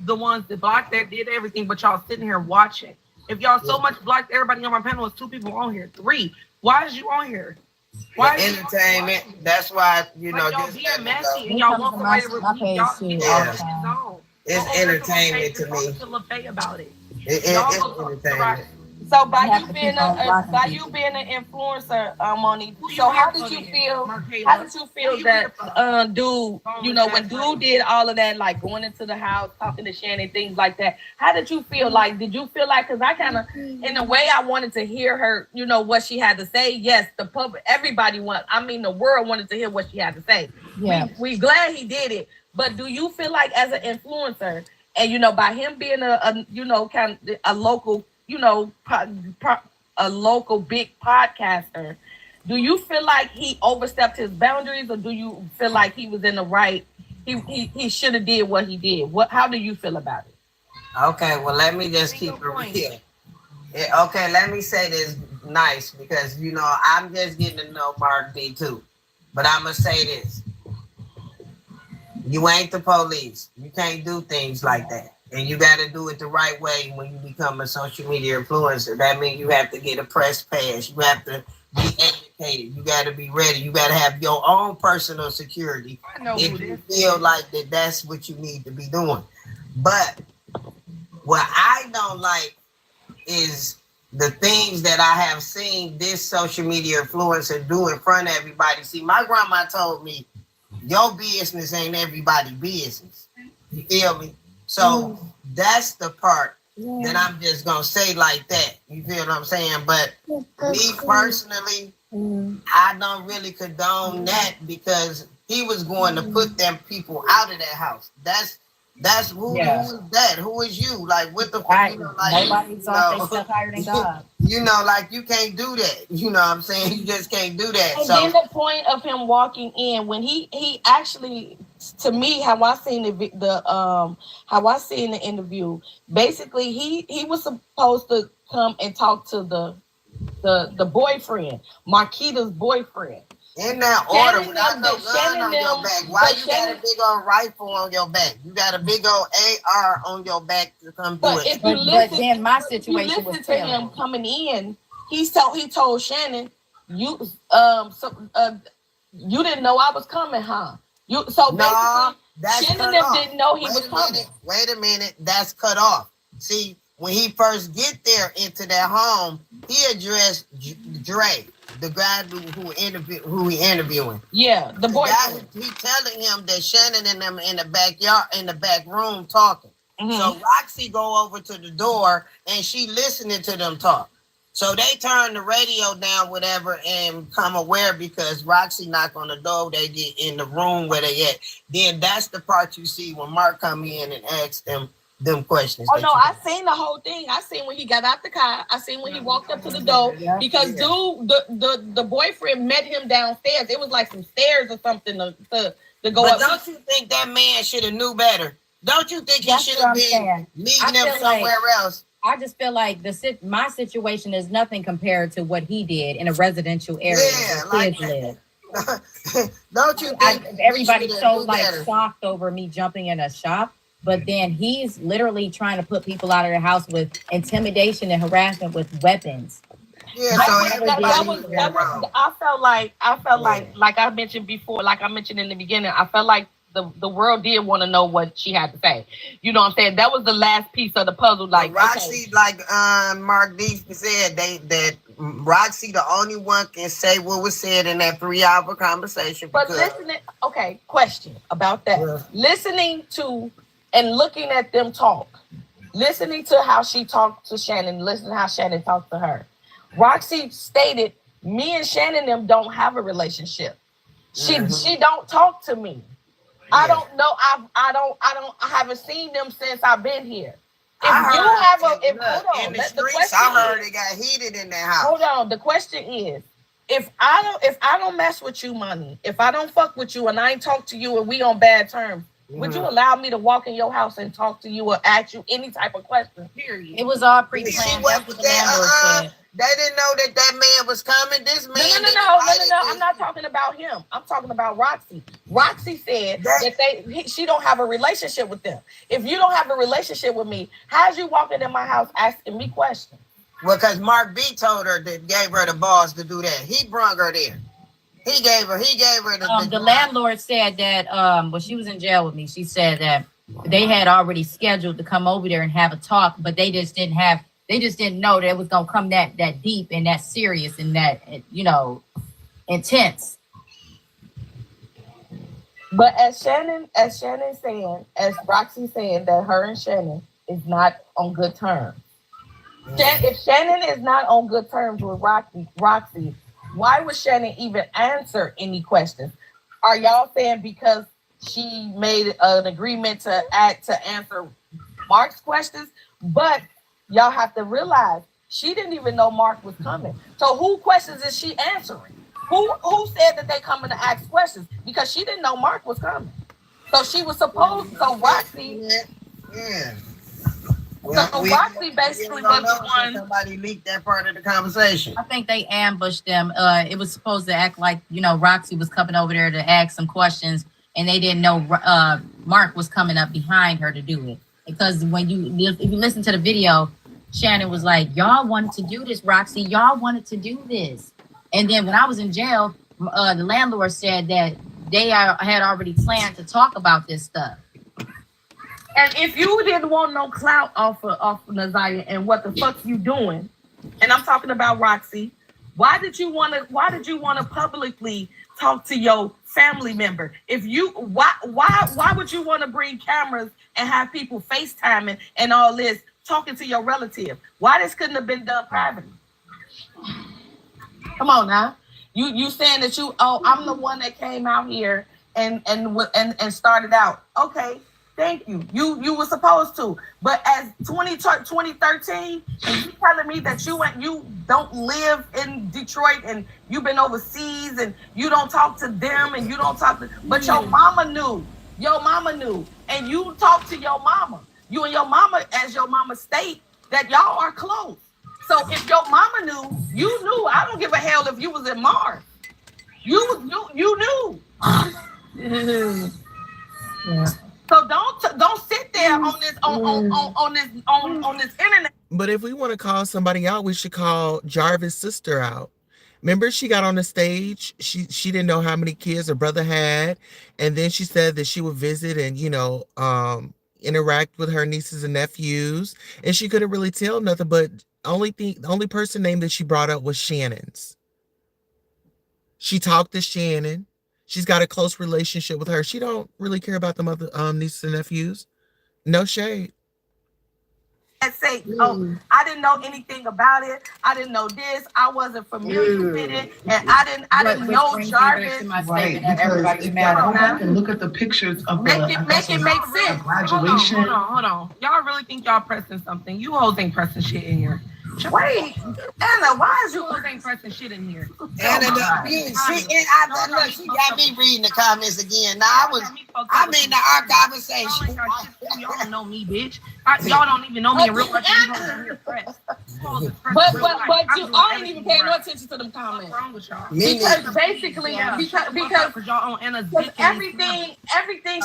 the ones that blocked that, did everything, but y'all sitting here watching. If y'all so much blocked everybody on my panel, it's 2 people on here, 3. Why is you on here? Why entertainment? That's why like y'all being messy and y'all want somebody to repeat y'all. It's entertainment to me. To LaFay about it. It's entertainment. So by you being an influencer, Monique. So how did you feel? How did you feel that dude? You know, when dude did all of that, like going into the house, talking to Shannon, things like that. How did you feel? Like, did you feel like? Because I kind of, in a way, I wanted to hear her. You know what she had to say. Yes, the public, everybody the world wanted to hear what she had to say. Yeah, we glad he did it. But do you feel like as an influencer, and you know, by him being a kind of a local, a local big podcaster, do you feel like he overstepped his boundaries, or do you feel like he was in the right? He should have did what he did. How do you feel about it? Okay, well, let me just keep it real. Okay, let me say this nice, because I'm just getting to know Mark D too. But I'm gonna say this: you ain't the police. You can't do things like that. And you got to do it the right way when you become a social media influencer. That means you have to get a press pass. You have to be educated. You got to be ready. You got to have your own personal security if you feel like that's what you need to be doing. But what I don't like is the things that I have seen this social media influencer do in front of everybody. See, my grandma told me, your business ain't everybody's business. You feel me? So that's the part that I'm just going to say like that. You feel what I'm saying? But me personally, I don't really condone that, because he was going to put them people out of that house. That's who is that? Who is you? Like, what the fuck? Nobody's off they stuff higher than God. Like, you can't do that. You know what I'm saying? You just can't do that. And then the point of him walking in, when he actually, to me, how I seen the interview, basically he was supposed to come and talk to the boyfriend, Marquita's boyfriend. In that order, without no gun on your back. Why you got a big old rifle on your back? You got a big old AR on your back to come do it. But then my situation was to him coming in. He told Shannon, you didn't know I was coming, huh? Shannon didn't know he was coming. Wait a minute, that's cut off. See, when he first get there into that home, he addressed Dre, the guy who he interviewing. Yeah, the boyfriend. He telling him that Shannon and them in the backyard, in the back room talking. Mm-hmm. So Roxy go over to the door and she listening to them talk. So they turn the radio down, whatever, and come aware because Roxy knock on the door. They get in the room where they at. Then that's the part you see when Mark come in and ask them questions. Oh no, I seen the whole thing. I seen when he got out the car. I seen when he walked up to the door because dude, the boyfriend met him downstairs. It was like some stairs or something to go up. But don't you think that man should have knew better? Don't you think he should have been meeting them somewhere else? I just feel like my situation is nothing compared to what he did in a residential area where kids live. Don't you think everybody's so shocked over me jumping in a shop? But then he's literally trying to put people out of their house with intimidation and harassment with weapons. Yeah, I felt like I mentioned before, like I mentioned in the beginning, I felt like the world did want to know what she had to say. You know what I'm saying? That was the last piece of the puzzle. Like Roxy, okay. like Mark D said, that Roxy the only one can say what was said in that 3-hour conversation. But listening, okay, question about that. Yeah. Listening to and looking at them talk, listening to how she talked to Shannon, listening to how Shannon talked to her. Roxy stated, me and Shannon them don't have a relationship. She don't talk to me. Yeah. I don't know. I haven't seen them since I've been here. If I heard it got heated in that house. Hold on. The question is, if I don't mess with you, money, if I don't fuck with you and I ain't talk to you and we on bad terms, would you allow me to walk in your house and talk to you or ask you any type of question? Period. It was all pre-planned. That's what the landlord said. They didn't know that man was coming. This man. No. I'm not talking about him. I'm talking about Roxy. Roxy said that she don't have a relationship with them. If you don't have a relationship with me, how's you walking in my house asking me questions? Well, because Mark B told her that gave her the balls to do that. He brung her there. He gave her the landlord said that when she was in jail with me, she said that they had already scheduled to come over there and have a talk, but they just didn't know that it was gonna come that deep and that serious and that intense. But as Roxy saying that her and Shannon is not on good terms. If Shannon is not on good terms with Roxy, why would Shannon even answer any questions? Are y'all saying because she made an agreement to answer Mark's questions? But y'all have to realize she didn't even know Mark was coming. So who questions is she answering? Who said that they coming to ask questions? Because she didn't know Mark was coming. So she was supposed. So Roxy. Yeah. Well, so Roxy basically was the one. Somebody leaked that part of the conversation. I think they ambushed them. It was supposed to act like Roxy was coming over there to ask some questions, and they didn't know Mark was coming up behind her to do it. Because if you listen to the video, Shannon was like, "Y'all wanted to do this, Roxy. Y'all wanted to do this." And then when I was in jail, the landlord said that they had already planned to talk about this stuff. And if you didn't want no clout off of Naziyah and what the fuck you doing, and I'm talking about Roxy, why did you want to publicly talk to your family member? Why would you want to bring cameras and have people FaceTiming and all this talking to your relative? Why this couldn't have been done privately? Come on now. You saying that I'm the one that came out here and started out. Okay. Thank you. You were supposed to, but as 2013, and you telling me that you don't live in Detroit and you've been overseas and you don't talk to them and you don't talk to, but your mama knew, and you talk to your mama. You and your mama, as your mama state, that y'all are close. So if your mama knew, you knew. I don't give a hell if you was in Mars. You knew. Yeah. So don't sit there on this internet. But if we want to call somebody out, we should call Jarvis' sister out. Remember, she got on the stage. She didn't know how many kids her brother had, and then she said that she would visit and interact with her nieces and nephews, and she couldn't really tell nothing. But the only person name that she brought up was Shannon's. She talked to Shannon. She's got a close relationship with her. She don't really care about the mother nieces and nephews. No shade. And say, I didn't know anything about it. I didn't know this. I wasn't familiar with it, and I didn't know Jarvis. Right, because if y'all go back and look at the pictures of make it make sense. Graduation. Hold on. Y'all really think y'all pressing something? You hoes ain't pressing shit in here. Wait, Anna, why is you ain't pressing shit in here? Anna, she got me reading the comments again. Now I'm in the our conversation. Y'all don't know me, bitch. Y'all don't even know me in real life. But I ain't even paying no attention to them comments. What's wrong with y'all? Because basically, because y'all on Anna's dick. Everything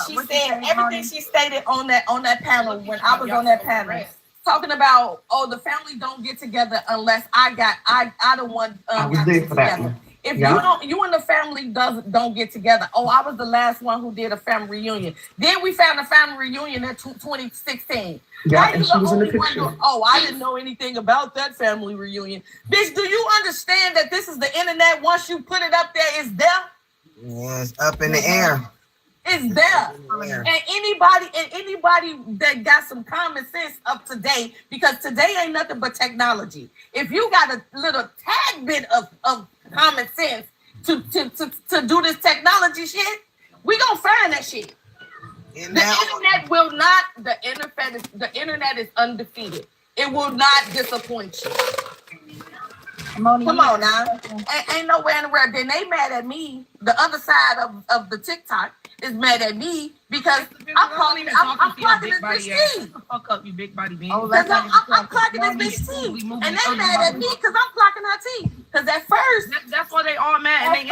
she said, everything she stated on that panel when I was on that panel. Talking about, the family don't get together unless I the one I was there for that one. If Yeah. you and the family don't get together. Oh, I was the last one who did a family reunion. Then we found a family reunion in 2016. Yeah, How and you she the was in the only one? picture. Oh, I didn't know anything about that family reunion. Bitch, do you understand that this is the internet? Once you put it up there, it's there. Yeah, it's up in the air. It's there. Yeah. And anybody that got some common sense up to date, because today ain't nothing but technology. If you got a little tad bit of common sense to do this technology shit, we gonna find that shit. And The now, internet will not. The internet is undefeated. It will not disappoint you. Come on now. Ain't nowhere in the world. Then they mad at me. The other side of the TikTok is mad at me because I'm clocking this bitch T. Fuck up, you big body bean. Because I'm clocking this bitch T. And they mad at me because I'm clocking her T. Because at first, That's why they all mad. And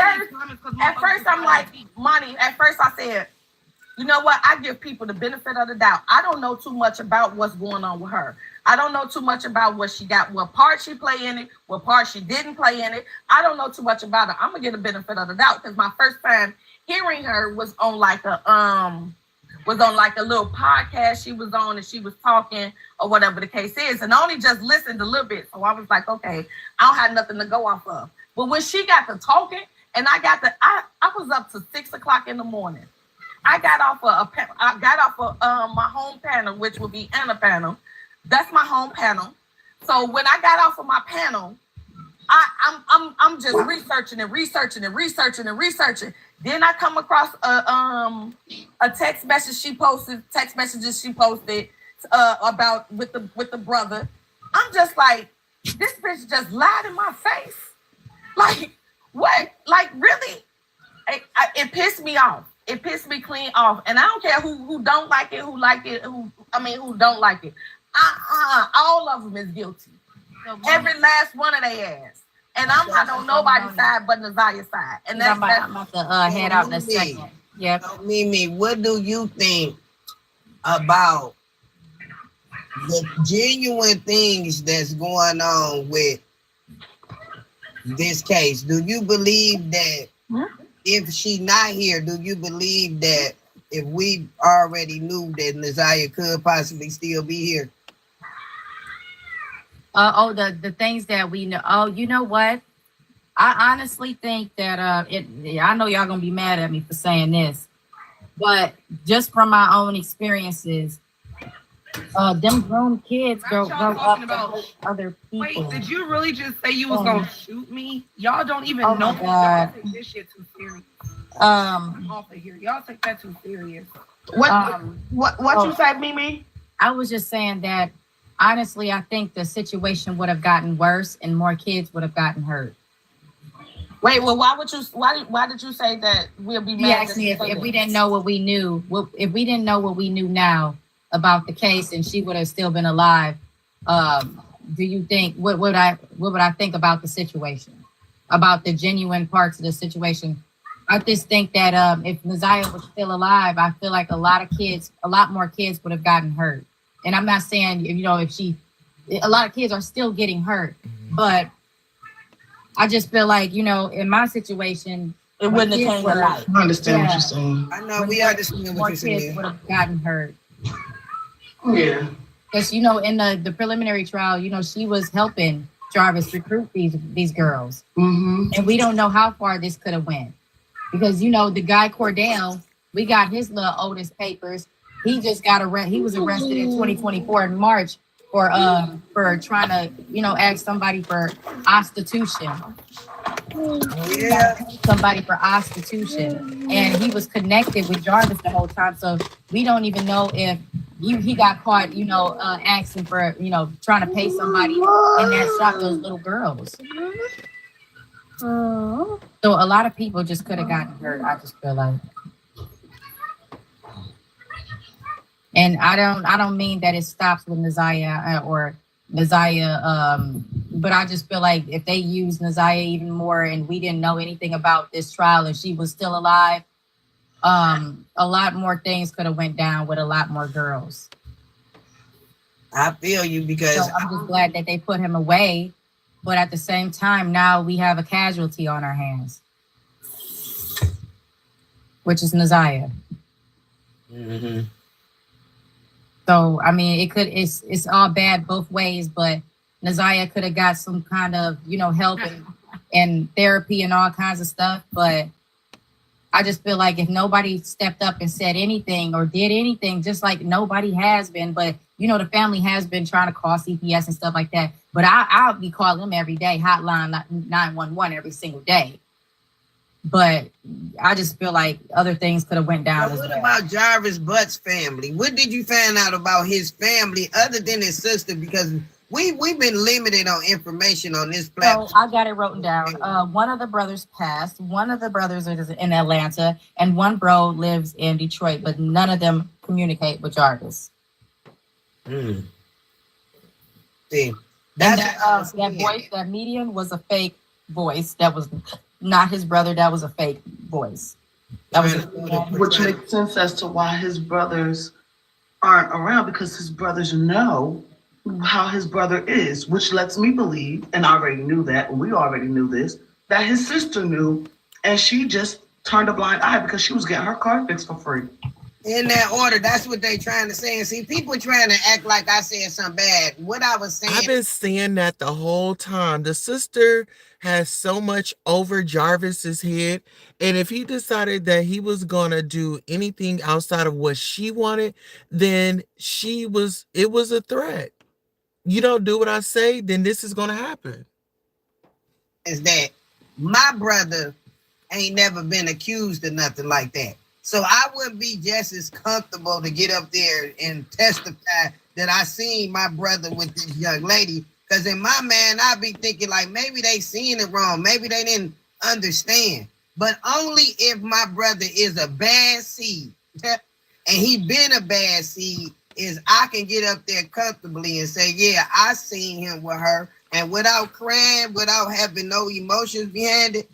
at first I'm like, Monty, at first I said, you know what? I give people the benefit of the doubt. I don't know too much about what's going on with her. I don't know too much about what she got, what part she play in it, what part she didn't play in it. I don't know too much about her. I'm gonna get the benefit of the doubt because my first time hearing her was on like a little podcast she was on and she was talking or whatever the case is. And I only just listened a little bit. So I was like, okay, I don't have nothing to go off of. But when she got to talking and I was up to 6 o'clock in the morning. I got off of my home panel, which would be Anna panel. That's my home panel. So when I got off of my panel, I'm just researching. Then I come across a text messages she posted about with the brother. I'm just like, this bitch just lied in my face. Like what? Like really? It pissed me off. It pissed me clean off. And I don't care who don't like it, who don't like it. All of them is guilty. Every last one of their ass. And I'm not on nobody's side but Naziah's side. And I'm about to head out in a second. Yep. so, Mimi, what do you think about the genuine things that's going on with this case? Do you believe that if she not here, do you believe that if we already knew that Naziyah could possibly still be here? The things that we know. Oh, you know what? I honestly think that I know y'all gonna be mad at me for saying this, but just from my own experiences, them grown kids grow up to hurt other people. Wait, did you really just say you was gonna shoot me? Y'all don't even Oh know my me. God. Y'all take this shit too serious. Off of here. Y'all take that too serious. What you said, Mimi? I was just saying that honestly, I think the situation would have gotten worse and more kids would have gotten hurt. Wait, well, why did you say that we'll be mad? He asked me if we didn't know what we knew, if we didn't know what we knew now about the case and she would have still been alive, do you think what would I think about the situation, about the genuine parts of the situation? I just think that if Naziyah was still alive, I feel like a lot more kids would have gotten hurt. And I'm not saying, a lot of kids are still getting hurt, but I just feel like, in my situation, it wouldn't have changed a lot. I understand what you're saying. I know we understand what you're saying. More kids would have gotten hurt. Yeah. Because, in the preliminary trial, she was helping Jarvis recruit these girls. Mm-hmm. And we don't know how far this could have went. Because, the guy Cordell, we got his little oldest papers. He just got arrested. He was arrested in 2024 in March for trying to, ask somebody for prostitution. Yeah. Somebody for prostitution. And he was connected with Jarvis the whole time. So we don't even know if he got caught, asking for, trying to pay somebody and that shot those little girls. So a lot of people just could have gotten hurt, I just feel like. And I don't mean that it stops with Naziyah or Naziyah, but I just feel like if they use Naziyah even more and we didn't know anything about this trial and she was still alive, a lot more things could have went down with a lot more girls. I feel you because So I'm just glad that they put him away But at the same time, now we have a casualty on our hands, which is Naziyah. Mm-hmm. So I mean, it's all bad both ways, but Naziyah could have got some kind of, you know, help and therapy and all kinds of stuff. But I just feel like if nobody stepped up and said anything or did anything, just like nobody has been, but you know, the family has been trying to call CPS and stuff like that. But I'll be calling them every day, hotline 911 every single day. But I just feel like other things could have went down. What about Jarvis Butt's family? What did you find out about his family other than his sister? Because we've been limited on information on this platform. So I got it written down. One of the brothers passed. One of the brothers is in Atlanta, and one bro lives in Detroit. But none of them communicate with Jarvis. See, that voice, that medium was a fake voice. That was not his brother. That was a fake voice. That was which makes sense as to why his brothers aren't around, because his brothers know how his brother is, which lets me believe, and I already knew that, and we already knew this, that his sister knew, and she just turned a blind eye because she was getting her car fixed for free. In that order, that's what they trying to say. And see, people trying to act like I said something bad. What I was saying, I've been saying that the whole time. The sister has so much over Jarvis's head, and if he decided that he was gonna do anything outside of what she wanted, then it was a threat. You don't do what I say, then this is gonna happen. is that my brother ain't never been accused of nothing like that. So I wouldn't be just as comfortable to get up there and testify that I seen my brother with this young lady. Because in my mind, I'd be thinking like maybe they seen it wrong. Maybe they didn't understand. But only if my brother is a bad seed and he been a bad seed is I can get up there comfortably and say, yeah, I seen him with her. And without crying, without having no emotions behind it,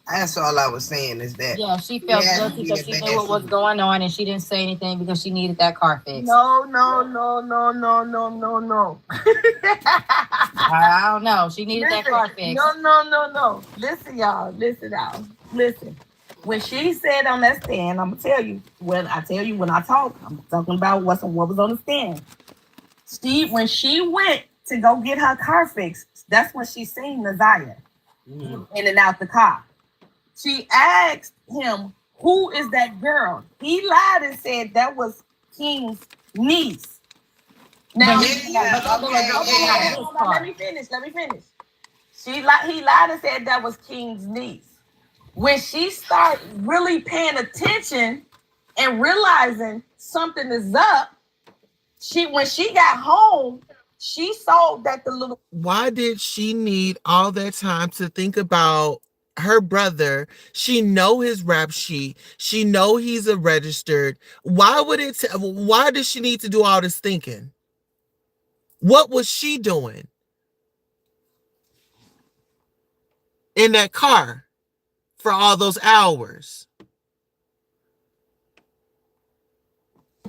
that's all I was saying is that. Yeah, she felt guilty because she knew what was going on and she didn't say anything because she needed that car fixed. No. I don't know. She needed that car fixed. No. Listen, y'all. Listen. When she said on that stand, I'm gonna tell you when I talk, I'm talking about what was on the stand. When she went to go get her car fixed, that's when she seen Naziyah in and out the car. She asked him, who is that girl? He lied and said that was King's niece. Now, let me finish. He lied and said that was King's niece. When she started really paying attention and realizing something is up, when she got home, she saw that the little... Why did she need all that time to think about her brother? She know his rap sheet. She know he's a registered. Why does she need to do all this thinking? What was she doing in that car for all those hours?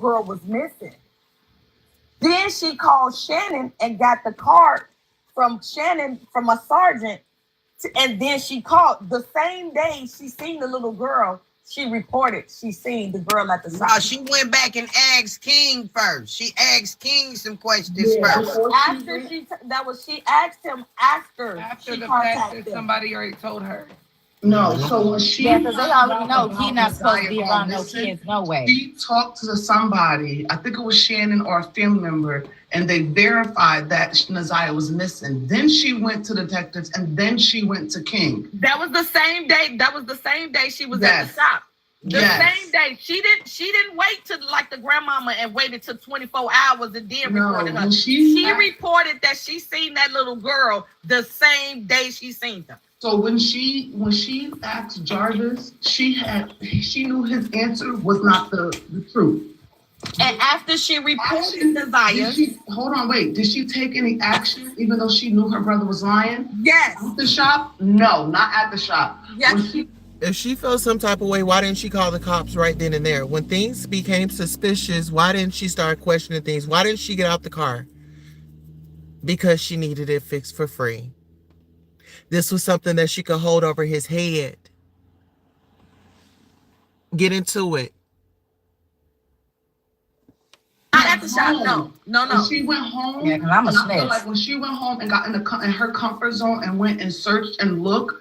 Girl was missing. Then she called Shannon and got the card from Shannon, from a sergeant. And then she called the same day she seen the little girl. She reported she seen the girl at the site. No, she went back and asked King first. She asked King some questions first. She asked him after After she the fact contacted that him. somebody already told her. No, so when she... Yeah, because they already know he's not supposed to be around no kids, no way. She talked to somebody, I think it was Shannon or a family member, and they verified that Naziyah was missing. Then she went to detectives, and then she went to King. That was the same day. She was at the shop. The same day. She didn't wait till like the grandmama and waited till 24 hours and then reported her. She reported that she seen that little girl the same day she seen her. So when she asked Jarvis, she knew his answer was not the truth. And after she reported Naziyah, did she take any action even though she knew her brother was lying? Yes. At the shop? No, not at the shop. Yes. If she felt some type of way, why didn't she call the cops right then and there? When things became suspicious, why didn't she start questioning things? Why didn't she get out the car? Because she needed it fixed for free. this was something that she could hold over his head. Get into it. Not at the shop. No. When she went home, Yeah, 'cause I'm a and I feel snitch. like when she went home and got in her comfort zone and went and searched and looked,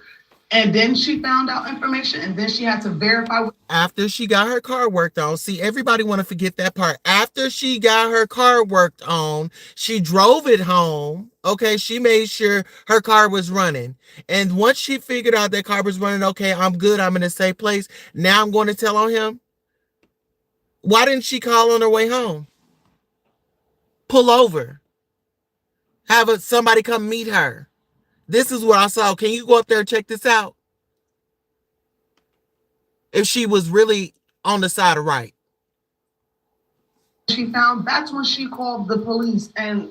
and then she found out information, and then she had to verify. After she got her car worked on, see, everybody want to forget that part. After she got her car worked on, she drove it home. Okay, she made sure her car was running. And once she figured out that car was running, okay, I'm good, I'm in a safe place. Now I'm going to tell on him. Why didn't she call on her way home? Pull over. Have somebody come meet her. This is what I saw. Can you go up there and check this out? If she was really on the side of right. She found, that's when she called the police and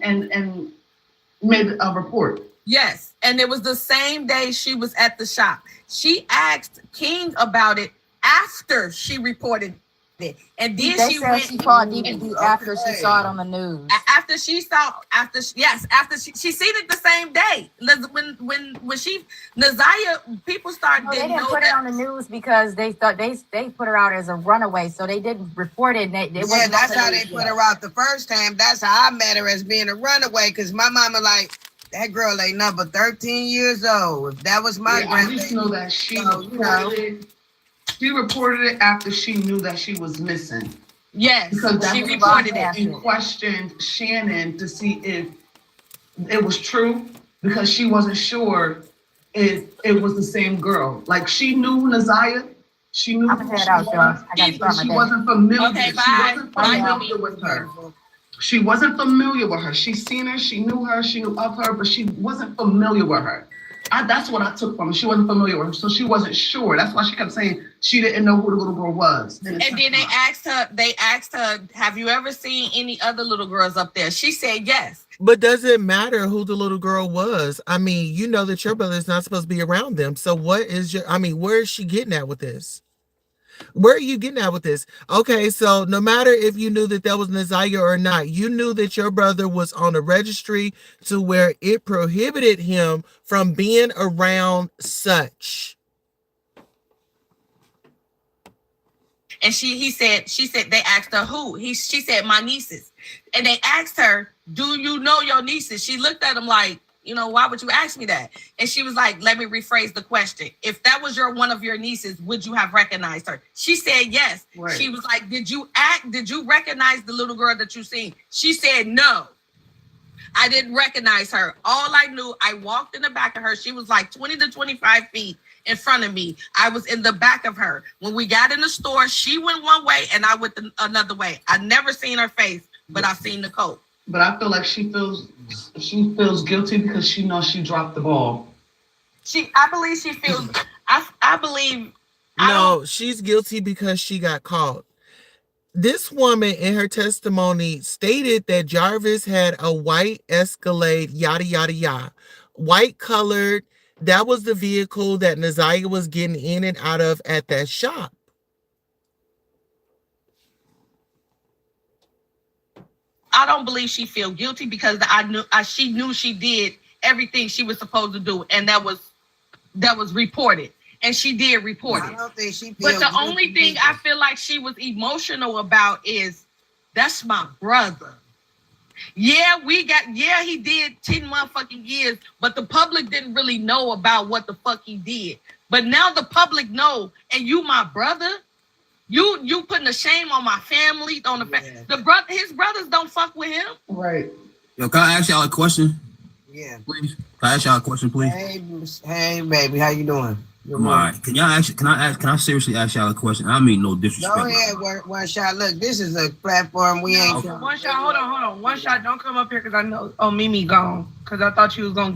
made a report. Yes, and it was the same day she was at the shop. She asked King about it after she reported it, and then They she said went. she called DPD after she saw it on the news. After she seen it the same day. When she Naziyah, people started. No, they didn't put it on the news because they thought they put her out as a runaway, so they didn't report it. Yeah, that's how they put her out the first time. That's how I met her, as being a runaway, because my mama like, that girl ain't number 13 years old. If that was my I just know that she she reported it after she knew that she was missing. Yes, because she reported it and questioned Shannon to see if it was true, because she wasn't sure if it was the same girl. Like, she knew Naziyah. She knew who she was, but she wasn't familiar. Okay, She wasn't familiar with her. She wasn't familiar with her. She seen her, she knew her, she knew of her, but she wasn't familiar with her. That's what I took from her. She wasn't familiar with her, so she wasn't sure. That's why she kept saying she didn't know who the little girl was. And then they asked her, have you ever seen any other little girls up there? She said yes. But does it matter who the little girl was? I mean, you know that your brother is not supposed to be around them. So where is she getting at with this? Where are you getting at with this? Okay, so no matter if you knew that was Naziyah or not, you knew that your brother was on a registry to where it prohibited him from being around such. And she said they asked her who. She said my nieces. And they asked her, do you know your nieces? She looked at them like, why would you ask me that? And she was like, let me rephrase the question. If that was one of your nieces, would you have recognized her? She said yes. Right. She was like, did you recognize the little girl that you seen? She said no. I didn't recognize her. All I knew, I walked in the back of her. She was like 20 to 25 feet in front of me. I was in the back of her. When we got in the store, she went one way and I went another way. I never seen her face, but I seen the coat. But I feel like she feels guilty because she knows she dropped the ball. I believe she feels. I believe. No, she's guilty because she got caught. This woman in her testimony stated that Jarvis had a white Escalade, yada yada yada, white colored. That was the vehicle that Naziyah was getting in and out of at that shop. I don't believe she feel guilty because she knew she did everything she was supposed to do, and that was reported, and she did report it. I don't think she But the only thing I feel like she was emotional about is that's my brother. Yeah, he did 10 motherfucking years, but the public didn't really know about what the fuck he did. But now the public know, and you my brother. You putting a shame on my family, on his brothers don't fuck with him. Right. Yo, can I ask y'all a question? Yeah. Please. Can I ask y'all a question, please? Hey, baby, how you doing? I'm all right. Can I seriously ask y'all a question? I mean no disrespect. Go ahead, one shot. Look, this is a platform we ain't. Okay. One shot, hold on. One shot, don't come up here because I know Mimi gone. Because I thought you was gonna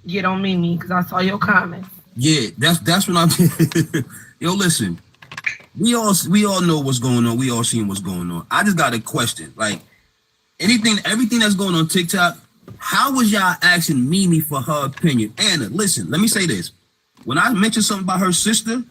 get on Mimi because I saw your comments. Yeah, that's what I'm Yo, listen. We all know what's going on. We all seen what's going on. I just got a question. Like everything that's going on TikTok, how was y'all asking Mimi for her opinion? Anna, listen, let me say this. When I mentioned something about her sister,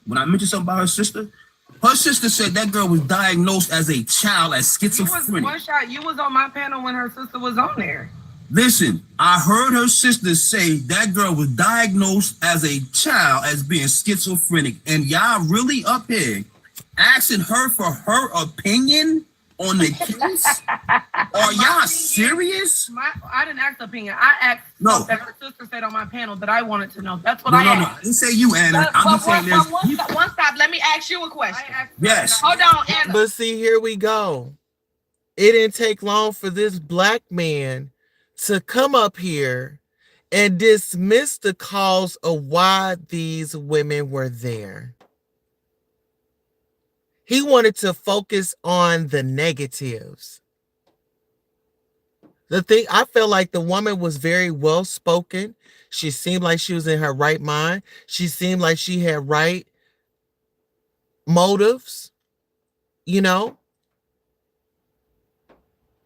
her sister said that girl was diagnosed as a child as schizophrenic. You was on my panel when her sister was on there. Listen, I heard her sister say that girl was diagnosed as a child as being schizophrenic, and y'all really up here asking her for her opinion on the case? Are y'all serious? I didn't ask the opinion. I asked No. that her sister said on my panel that I wanted to know. That's what No, I no, asked. no. I didn't say you, Anna. I'm just saying this. One stop. Let me ask you a question. Yes. Hold on, Anna. But see, here we go. It didn't take long for this black man to come up here and dismiss the cause of why these women were there. He wanted to focus on the negatives. The thing, I felt like the woman was very well spoken. She seemed like she was in her right mind. She seemed like she had right motives, you know.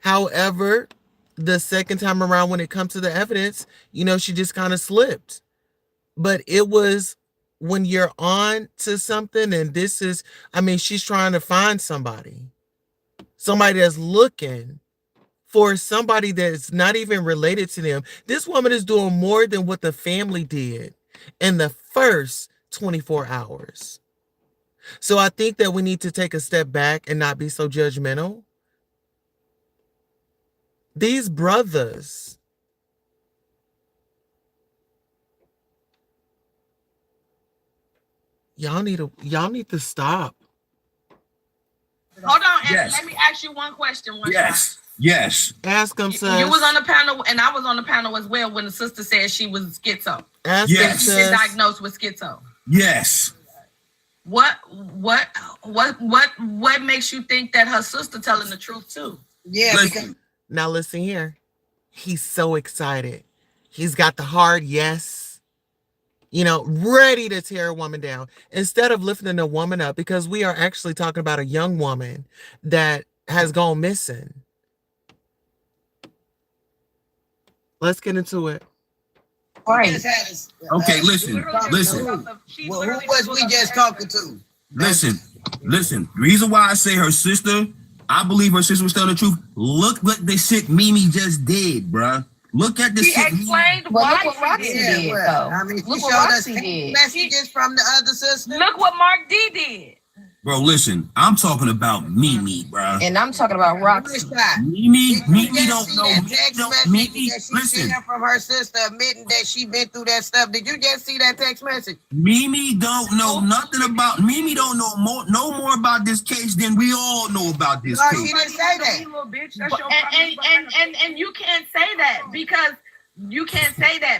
However, the second time around when it comes to the evidence, you know, she just kind of slipped. But it was when you're on to something, and this is, I mean, she's trying to find somebody that's looking for somebody that's not even related to them. This woman is doing more than what the family did in the first 24 hours. So I think that we need to take a step back and not be so judgmental. These brothers, y'all need to stop. Hold on, Anna. Yes. Let me ask you one question. Yes. Yes. Ask them, sis. You was on the panel, and I was on the panel as well when the sister said she was schizo. Ask Yes. them, She's sis. diagnosed with schizo. Yes. What makes you think that her sister telling the truth too? Yeah, Listen. because Now listen here. He's so excited. He's got the hard yes, you know, ready to tear a woman down instead of lifting a woman up, because we are actually talking about a young woman that has gone missing. Let's get into it. we just had this, Okay, listen. who was we just talking to? Listen. The reason why I say her sister, I believe her sister was telling the truth. Look what the shit Mimi just did, bruh. Look at the She shit. explained Well, why look what she Roxy did. did, well, though. I mean, she Look showed what us Roxy did. messages from the other sister. Look what Mark D did. Bro, listen. I'm talking about Mimi, bruh. And I'm talking about Roxy. Mimi Did you just don't see know. that Mimi text don't. message Mimi, that she listen. sent from her sister admitting that she been through that stuff? Did you just see that text message? Mimi don't know nothing about. Mimi don't know no more about this case than we all know about this No, she case. didn't say that. You little bitch. That's But- your and you can't say that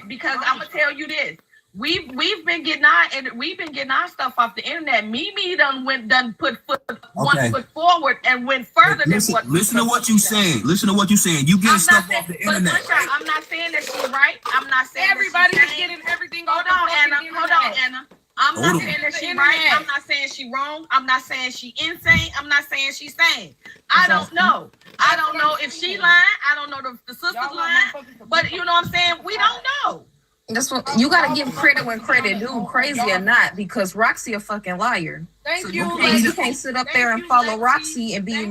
because I'm gonna tell you this. We've been getting our stuff off the internet. Mimi done put one foot forward and went further Listen, than what. listen to what you saying. Listen to what you saying. You getting stuff off the internet. I'm not saying that she's right. I'm not saying Everybody that is she's getting everything Hold off the on, fucking Anna. internet. Hold on, Anna. I'm Hold not on. saying that she's Internet. right. I'm not saying she's wrong. I'm not saying she insane. I'm not saying she's sane. I don't know. I don't know if she lying. I don't know if the sister's Y'all lying. motherfuckers are But you know what I'm saying? We don't know. That's what you gotta give credit when credit due, crazy or not, because Roxy a fucking liar. Thank So you. you can't sit up there and follow Roxy and be y'all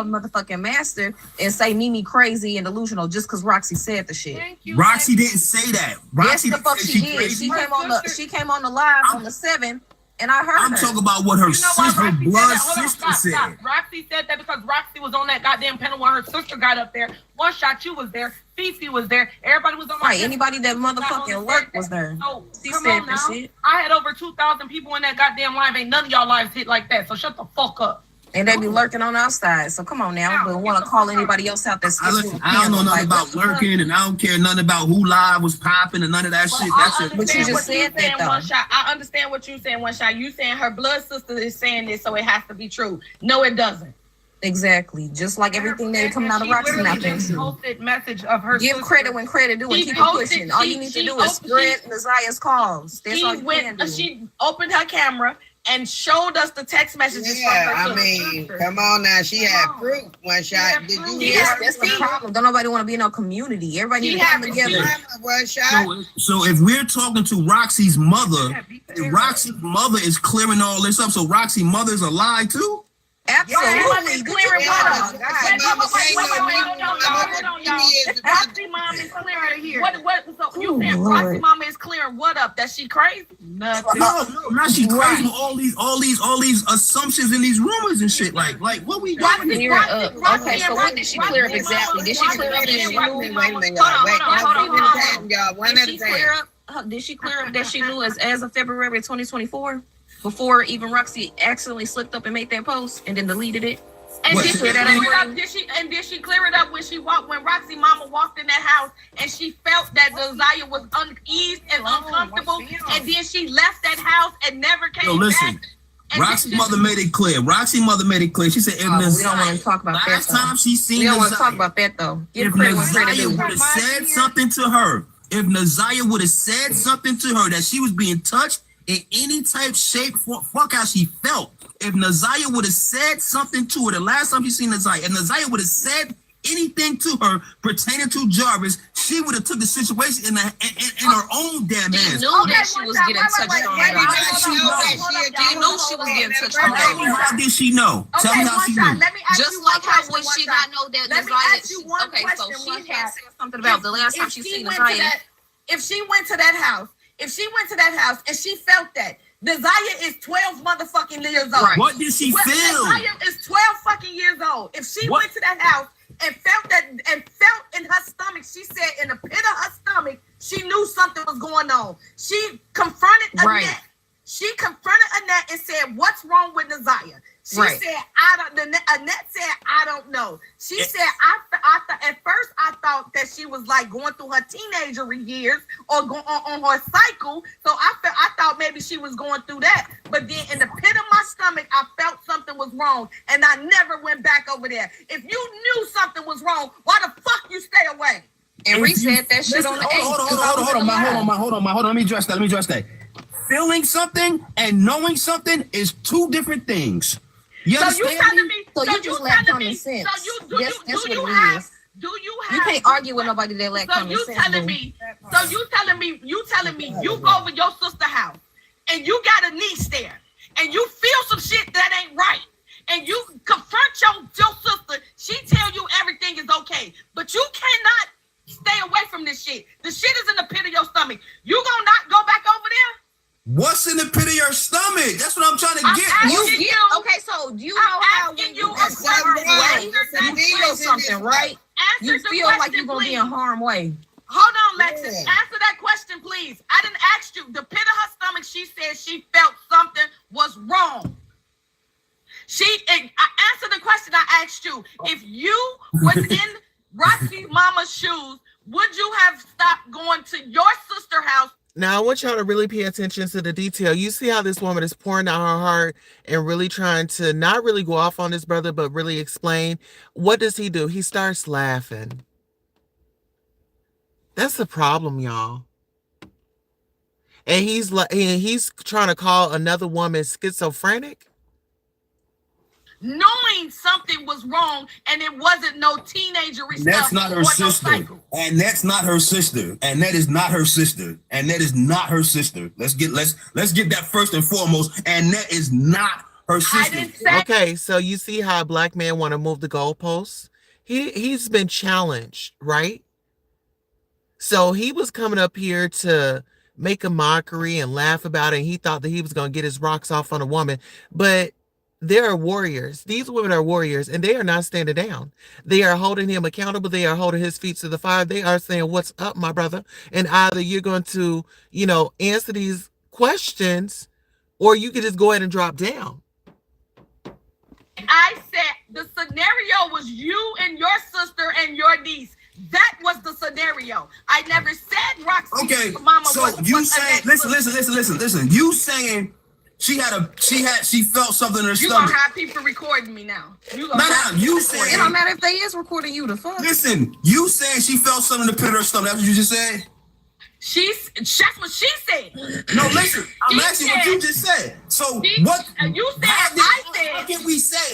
motherfucking master and say Mimi crazy and delusional just because Roxy said the shit. Thank you. Roxy didn't say that. Yes, Roxy the didn't fuck say she did. crazy. She came on the live on the 7th, and I heard I'm her. talking about what her You know why sister, her Roxy blood said that? Hold on, sister said. stop. Roxy said that because Roxy was on that goddamn panel when her sister got up there. One shot, you was there. Fifi was there. Everybody was on my Right, anybody that motherfucking lurked was there. So She come said on that now. shit. I had over 2,000 people in that goddamn live. Ain't none of y'all lives hit like that. So shut the fuck up. And they be lurking on our side. So come on now, but want to call anybody else out that's I don't know nothing about lurking, and I don't care nothing about who live was popping and none of that shit. That's it. But you just said that, though. One shot. I understand what you saying. One shot. You saying her blood sister is saying this, so it has to be true. No, it doesn't. Exactly. Just like everything that coming out of She Roxy literally mouth ain't just true. posted message of her Give sister. credit when credit due and She keep it posted- pushing. All you need to do is spread Naziyah's cause. That's all you can do. She opened her camera and showed us the text messages from Yeah, her I sister. mean, come on now. She had proof. One shot. Did you hear? That's the problem. Don't nobody want to be in no community. Everybody need to come together. One shot. So if we're talking to Roxy's mother, if Roxy's mother is clearing all this up, so Roxy's mother is a lie too? Absolutely. Clearing what up? Roxy mom is clearing here. So you saying Roxy mama is clearing what up? That she crazy? Nothing. No, not she crazy with all these assumptions and these rumors and shit. Like what we doing? Clear it up. Okay, so what did she clear up exactly? Did she clear up Did she clear up that she knew as of February 2024? Before even Roxy accidentally slipped up and made that post and then deleted it? And did she clear it up when Roxy mama walked in that house and she felt that Naziyah was uneased and uncomfortable, and then she left that house and never came back? Roxy's mother made it clear. She said, if Naziyah, we don't want to talk about that. Last time she seen, we don't want to talk about that though. If Naziyah would have said something to her, that she was being touched in any type, shape, fuck how she felt. If Naziyah would have said something to her, the last time she seen Naziyah, if Naziyah would have said anything to her pertaining to Jarvis, she would have took the situation in her own damn hands. She knew that she was getting touched on. She knew she was getting touched on. How did she know? Tell me how she knew. Just like how would she not know that Naziyah? Okay, so she had said something about the last time she seen Naziyah. If she went to that house and she felt that Naziyah is 12 motherfucking years old. Right. What did she feel? Naziyah is 12 fucking years old. If she went to that house and felt that, and felt in her stomach, she said in the pit of her stomach, she knew something was going on. She confronted Annette. She confronted Annette and said, "What's wrong with Naziyah?" She said, Annette said, "I don't know." She said, at first I thought that she was like going through her teenager years or going on her cycle. So I thought maybe she was going through that. But then in the pit of my stomach, I felt something was wrong. And I never went back over there. If you knew something was wrong, why the fuck you stay away? And reset that shit on the 8th. Hold on. Let me address that. Feeling something and knowing something is two different things. You understand me? So you just lack common sense. That's what it is. You can't argue with nobody that lack common sense. You telling me you go over your sister's house and you got a niece there and you feel some shit that ain't right and you confront your sister, she tell you everything is okay, but you cannot stay away from this shit. The shit is in the pit of your stomach. You gonna not go back over there? What's in the pit of your stomach? That's what I'm trying to get. Okay, so you know how when you are you feel something, right? You feel like you're gonna be in harm's way. Hold on, Lexus. Answer that question, please. I didn't ask you. The pit of her stomach, she said she felt something was wrong. I answered the question I asked you. If you was in Roxy mama's shoes, would you have stopped going to your sister's house? Now, I want y'all to really pay attention to the detail. You see how this woman is pouring out her heart and really trying to not really go off on his brother, but really explain. What does he do? He starts laughing. That's the problem, y'all. And he's trying to call another woman schizophrenic. Knowing something was wrong and it wasn't no teenager stuff. That's not her sister. And that's not her sister. And that is not her sister. And that is not her sister. Let's get that first and foremost. And that is not her sister. Okay, so you see how a black man want to move the goalposts? He's been challenged, right? So he was coming up here to make a mockery and laugh about it. And he thought that he was going to get his rocks off on a woman. But they are warriors. These women are warriors, and they are not standing down. They are holding him accountable. They are holding his feet to the fire. They are saying, "What's up, my brother?" And either you're going to, answer these questions, or you can just go ahead and drop down. I said the scenario was you and your sister and your niece. That was the scenario. I never said Roxy mama so was. You saying? Listen. You saying? She felt something in her stomach. You gonna have people recording me now. You saying? It don't matter if they is recording you. The fuck. Listen, you saying she felt something in the pit of her stomach. That's what you just said. That's what she said. No, listen. I'm asking what you just said. So what? You said. I said.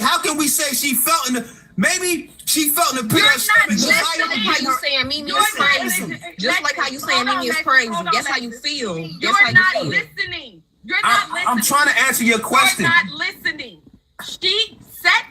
How can we say she felt in the? Maybe she felt in the pit of her stomach. Just like how you saying Mimi is crazy. Just like how you saying Mimi is crazy. That's how you feel. You're not listening. You're not listening. I'm trying to answer your question. You're not listening. She sat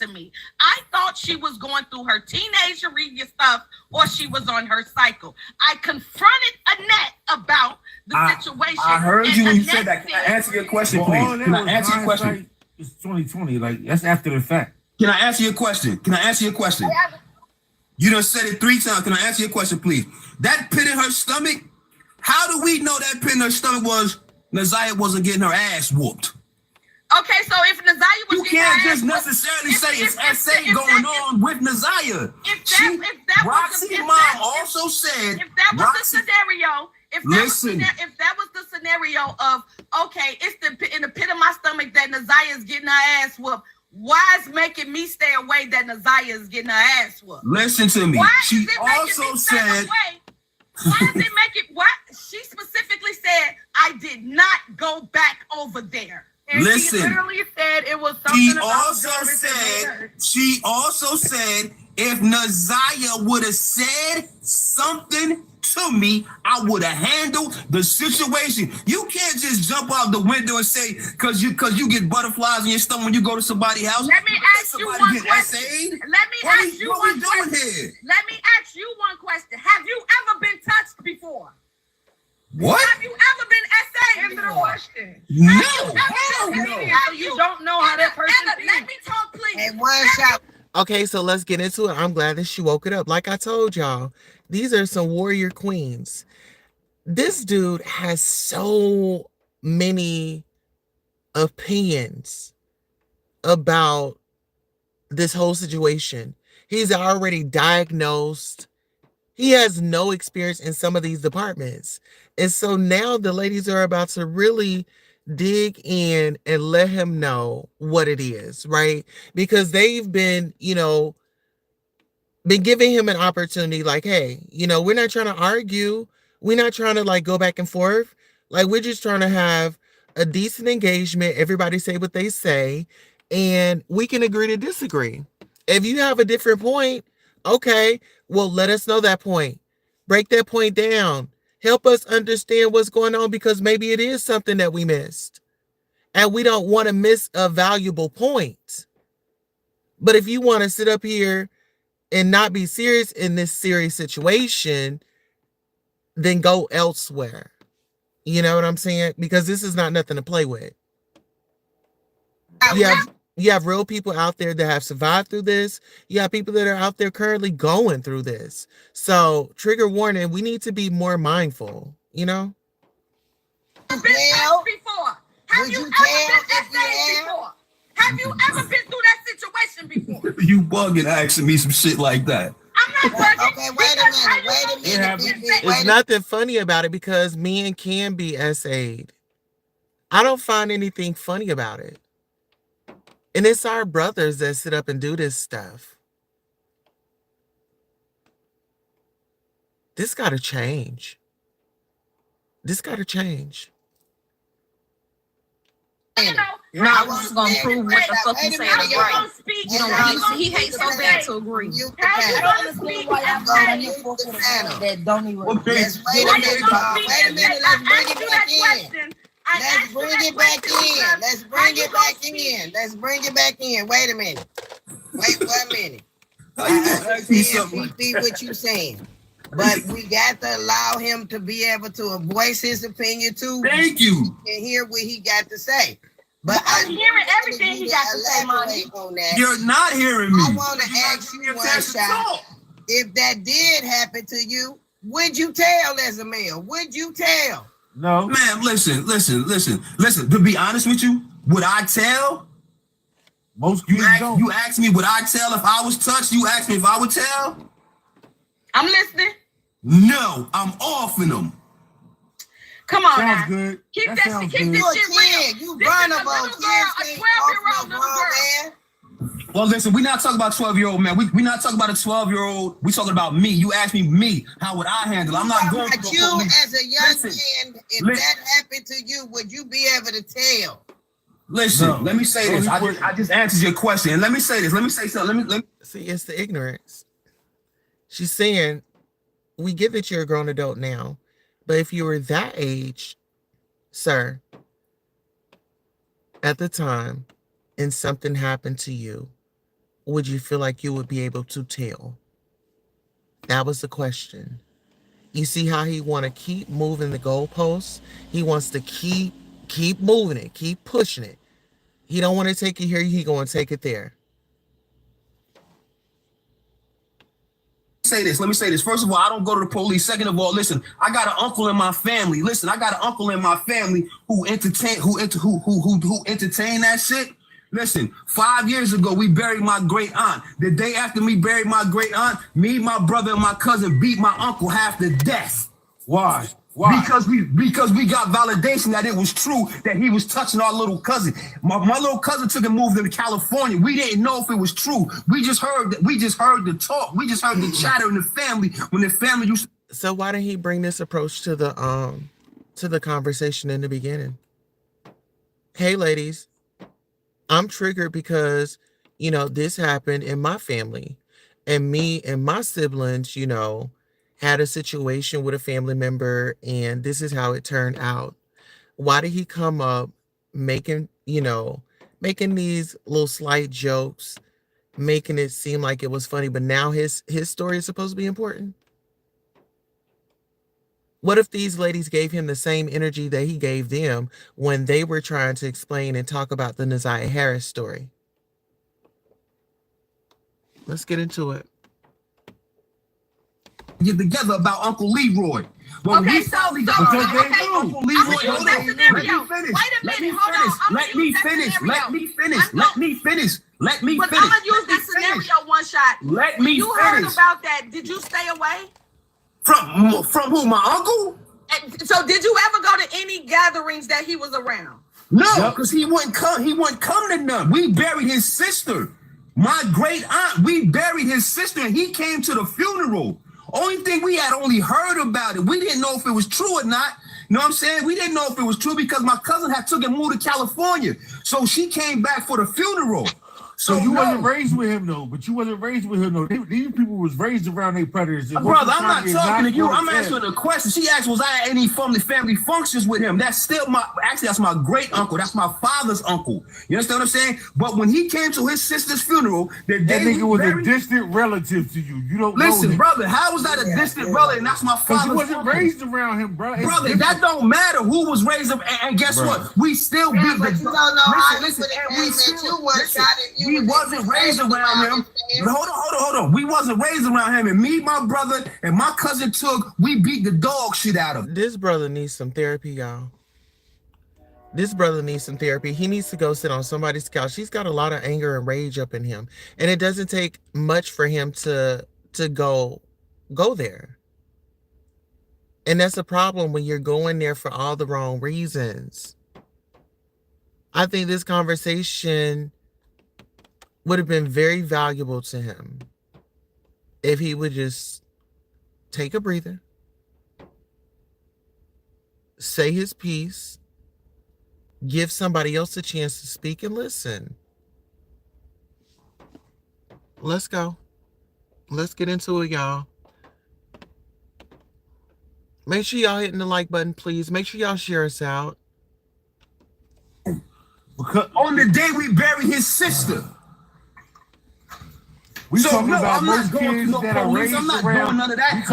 to me. I thought she was going through her teenagery stuff or she was on her cycle. I confronted Annette about the situation. I heard you when you said that. Can I said- answer your question, Well, please? all that Can I was answer your question? hindsight. It's 2020. Like, that's after the fact. Can I answer your question? Can I answer your question? You done said it 3 times. Can I answer your question, please? That pit in her stomach, how do we know that pit in her stomach was Naziyah wasn't getting her ass whooped? Okay, so if Naziyah was You can't just necessarily say it's SA going on with Naziyah. If that Roxy's mom also said, if that was Roxy, the scenario, if that was the scenario of, okay, it's in the pit of my stomach that Naziyah is getting her ass whooped, why is making me stay away that Naziyah is getting her ass whooped? Listen to me. Why She is it making also me stay said, away? Why does it make it? Why she specifically said I did not go back over there. And listen, she literally said it was something she about also Jarvis and said, Maynard. she also said, if Naziyah would have said something to me, I would have handled the situation. You can't just jump out the window and say, cause you get butterflies in your stomach when you go to somebody's house. Let me ask you one question. Let me ask you one question. Let me ask you one question. Have you ever been touched before? What? Have you ever been SA? Answer the question. No. Hell no. So you don't know how that person Let feels. me talk, please. And one shot. Okay, so let's get into it. I'm glad that she woke it up. Like I told y'all, these are some warrior queens. This dude has so many opinions about this whole situation. He's already diagnosed. He has no experience in some of these departments. And so now the ladies are about to really dig in and let him know what it is, right? Because they've been, been giving him an opportunity like, hey, we're not trying to argue. We're not trying to like go back and forth. Like, we're just trying to have a decent engagement. Everybody say what they say, and we can agree to disagree. If you have a different point, okay, well, let us know that point. Break that point down. Help us understand what's going on, because maybe it is something that we missed. And we don't want to miss a valuable point. But if you want to sit up here and not be serious in this serious situation, then go elsewhere. You know what I'm saying? Because this is not nothing to play with. You have real people out there that have survived through this. You have people that are out there currently going through this. So, trigger warning, we need to be more mindful, Well, Have you ever been SA before? Have you ever been through that situation before? You bugging asking me some shit like that. I'm not bugging. Okay, wait a minute. It's nothing funny about it because men can be SA'd. I don't find anything funny about it. And it's our brothers that sit up and do this stuff. This got to change. This got to change. I was gonna prove what the fuck you saying is right. He hates so bad to agree. I don't understand why y'all go on here for that don't even. Wait a minute, y'all. Wait a minute. Let's bring it back in. Let's bring it back in. Let's bring it back in. Let's bring it back in. Wait a minute. Wait 1 minute. I understand what you saying, but we got to allow him to be able to voice his opinion too. Thank you. And hear what he got to say. But I'm hearing everything he got to say, Monty. on that. You're not hearing me. I want to ask you one shot. If that did happen to you, would you tell as a male? Would you tell? No. Man, listen. To be honest with you, would I tell? Most You kids don't. you asked me, would I tell if I was touched? You asked me if I would tell? I'm listening. No, I'm offing them. Come on Sounds now. good. Keep That this sounds shit good. real. You This is a vulnerable. little Kids girl, a can't 12-year-old off no little girl. grown man. Well, listen, we're not talking about 12-year-old man. We're not talking about a 12-year-old. We're talking about me. You asked me, how would I handle it? I'm not going But to you as a young Listen, man, if listen. that happened to you, would you be able to tell? Listen, No. let me say this. I just answered your question. And let me say this. Let me say something. Let me See, it's the ignorance. She's saying, we get that you're a grown adult now, but if you were that age, sir, at the time, and something happened to you, would you feel like you would be able to tell? That was the question. You see how he want to keep moving the goalposts? He wants to keep moving it, keep pushing it. He don't want to take it here, he going to take it there. Let me say this. First of all, I don't go to the police. Second of all, listen, I got an uncle in my family. Listen, I got an uncle in my family who entertain that shit. Listen, 5 years ago, we buried my great aunt. The day after we buried my great aunt, me, my brother, and my cousin beat my uncle half to death. Why? Because we got validation that it was true that he was touching our little cousin. My little cousin took and moved him to California. We didn't know if it was true. We just heard the talk. We just heard the chatter in the family when the family used to. So why didn't he bring this approach to the conversation in the beginning? Hey ladies, I'm triggered because, you know, this happened in my family, and me and my siblings, you know, had a situation with a family member, and this is how it turned out. Why did he come up making these little slight jokes, making it seem like it was funny, but now his story is supposed to be important? What if these ladies gave him the same energy that he gave them when they were trying to explain and talk about the Naziyah Harris story? Let's get into it. Get together about Uncle Leroy. When Okay, we finally got okay, Uncle Leroy, I'm gonna use that scenario. Let me finish. Let me finish. But I'm gonna use that scenario one shot. Let me You finish. heard about that? Did you stay away? From who? My uncle? And so did you ever go to any gatherings that he was around? No, because he wouldn't come. He wouldn't come to none. We buried his sister. My great aunt. We buried his sister, and he came to the funeral. Only thing we had only heard about it. We didn't know if it was true or not. You know what I'm saying? We didn't know if it was true because my cousin had took and moved to California. So she came back for the funeral. So you wasn't raised with him though, but you wasn't raised with him though. These people was raised around their predators. Brother, I'm not talking to you. I'm answering a question. She asked, was I at any family functions with him? That's still that's my great uncle. That's my father's uncle. You understand what I'm saying? But when he came to his sister's funeral, that nigga was a distant relative to you. You don't listen, know brother. How was that a distant relative? And that's my father's uncle. Because you wasn't raised around him, bro. Brother, that don't matter who was raised up. And guess what? We still beat but you don't know how he we wasn't raised around him. Hold on. We wasn't raised around him. And me, my brother, and my cousin we beat the dog shit out of him. This brother needs some therapy, y'all. This brother needs some therapy. He needs to go sit on somebody's couch. He's got a lot of anger and rage up in him. And it doesn't take much for him to go there. And that's a problem when you're going there for all the wrong reasons. I think this conversation would have been very valuable to him if he would just take a breather, say his piece, give somebody else a chance to speak and listen. Let's go. Let's get into it, y'all. Make sure y'all hitting the like button, please. Make sure y'all share us out. Because on the day we buried his sister. We talking about most kids that are raised around. I'm not doing none of that.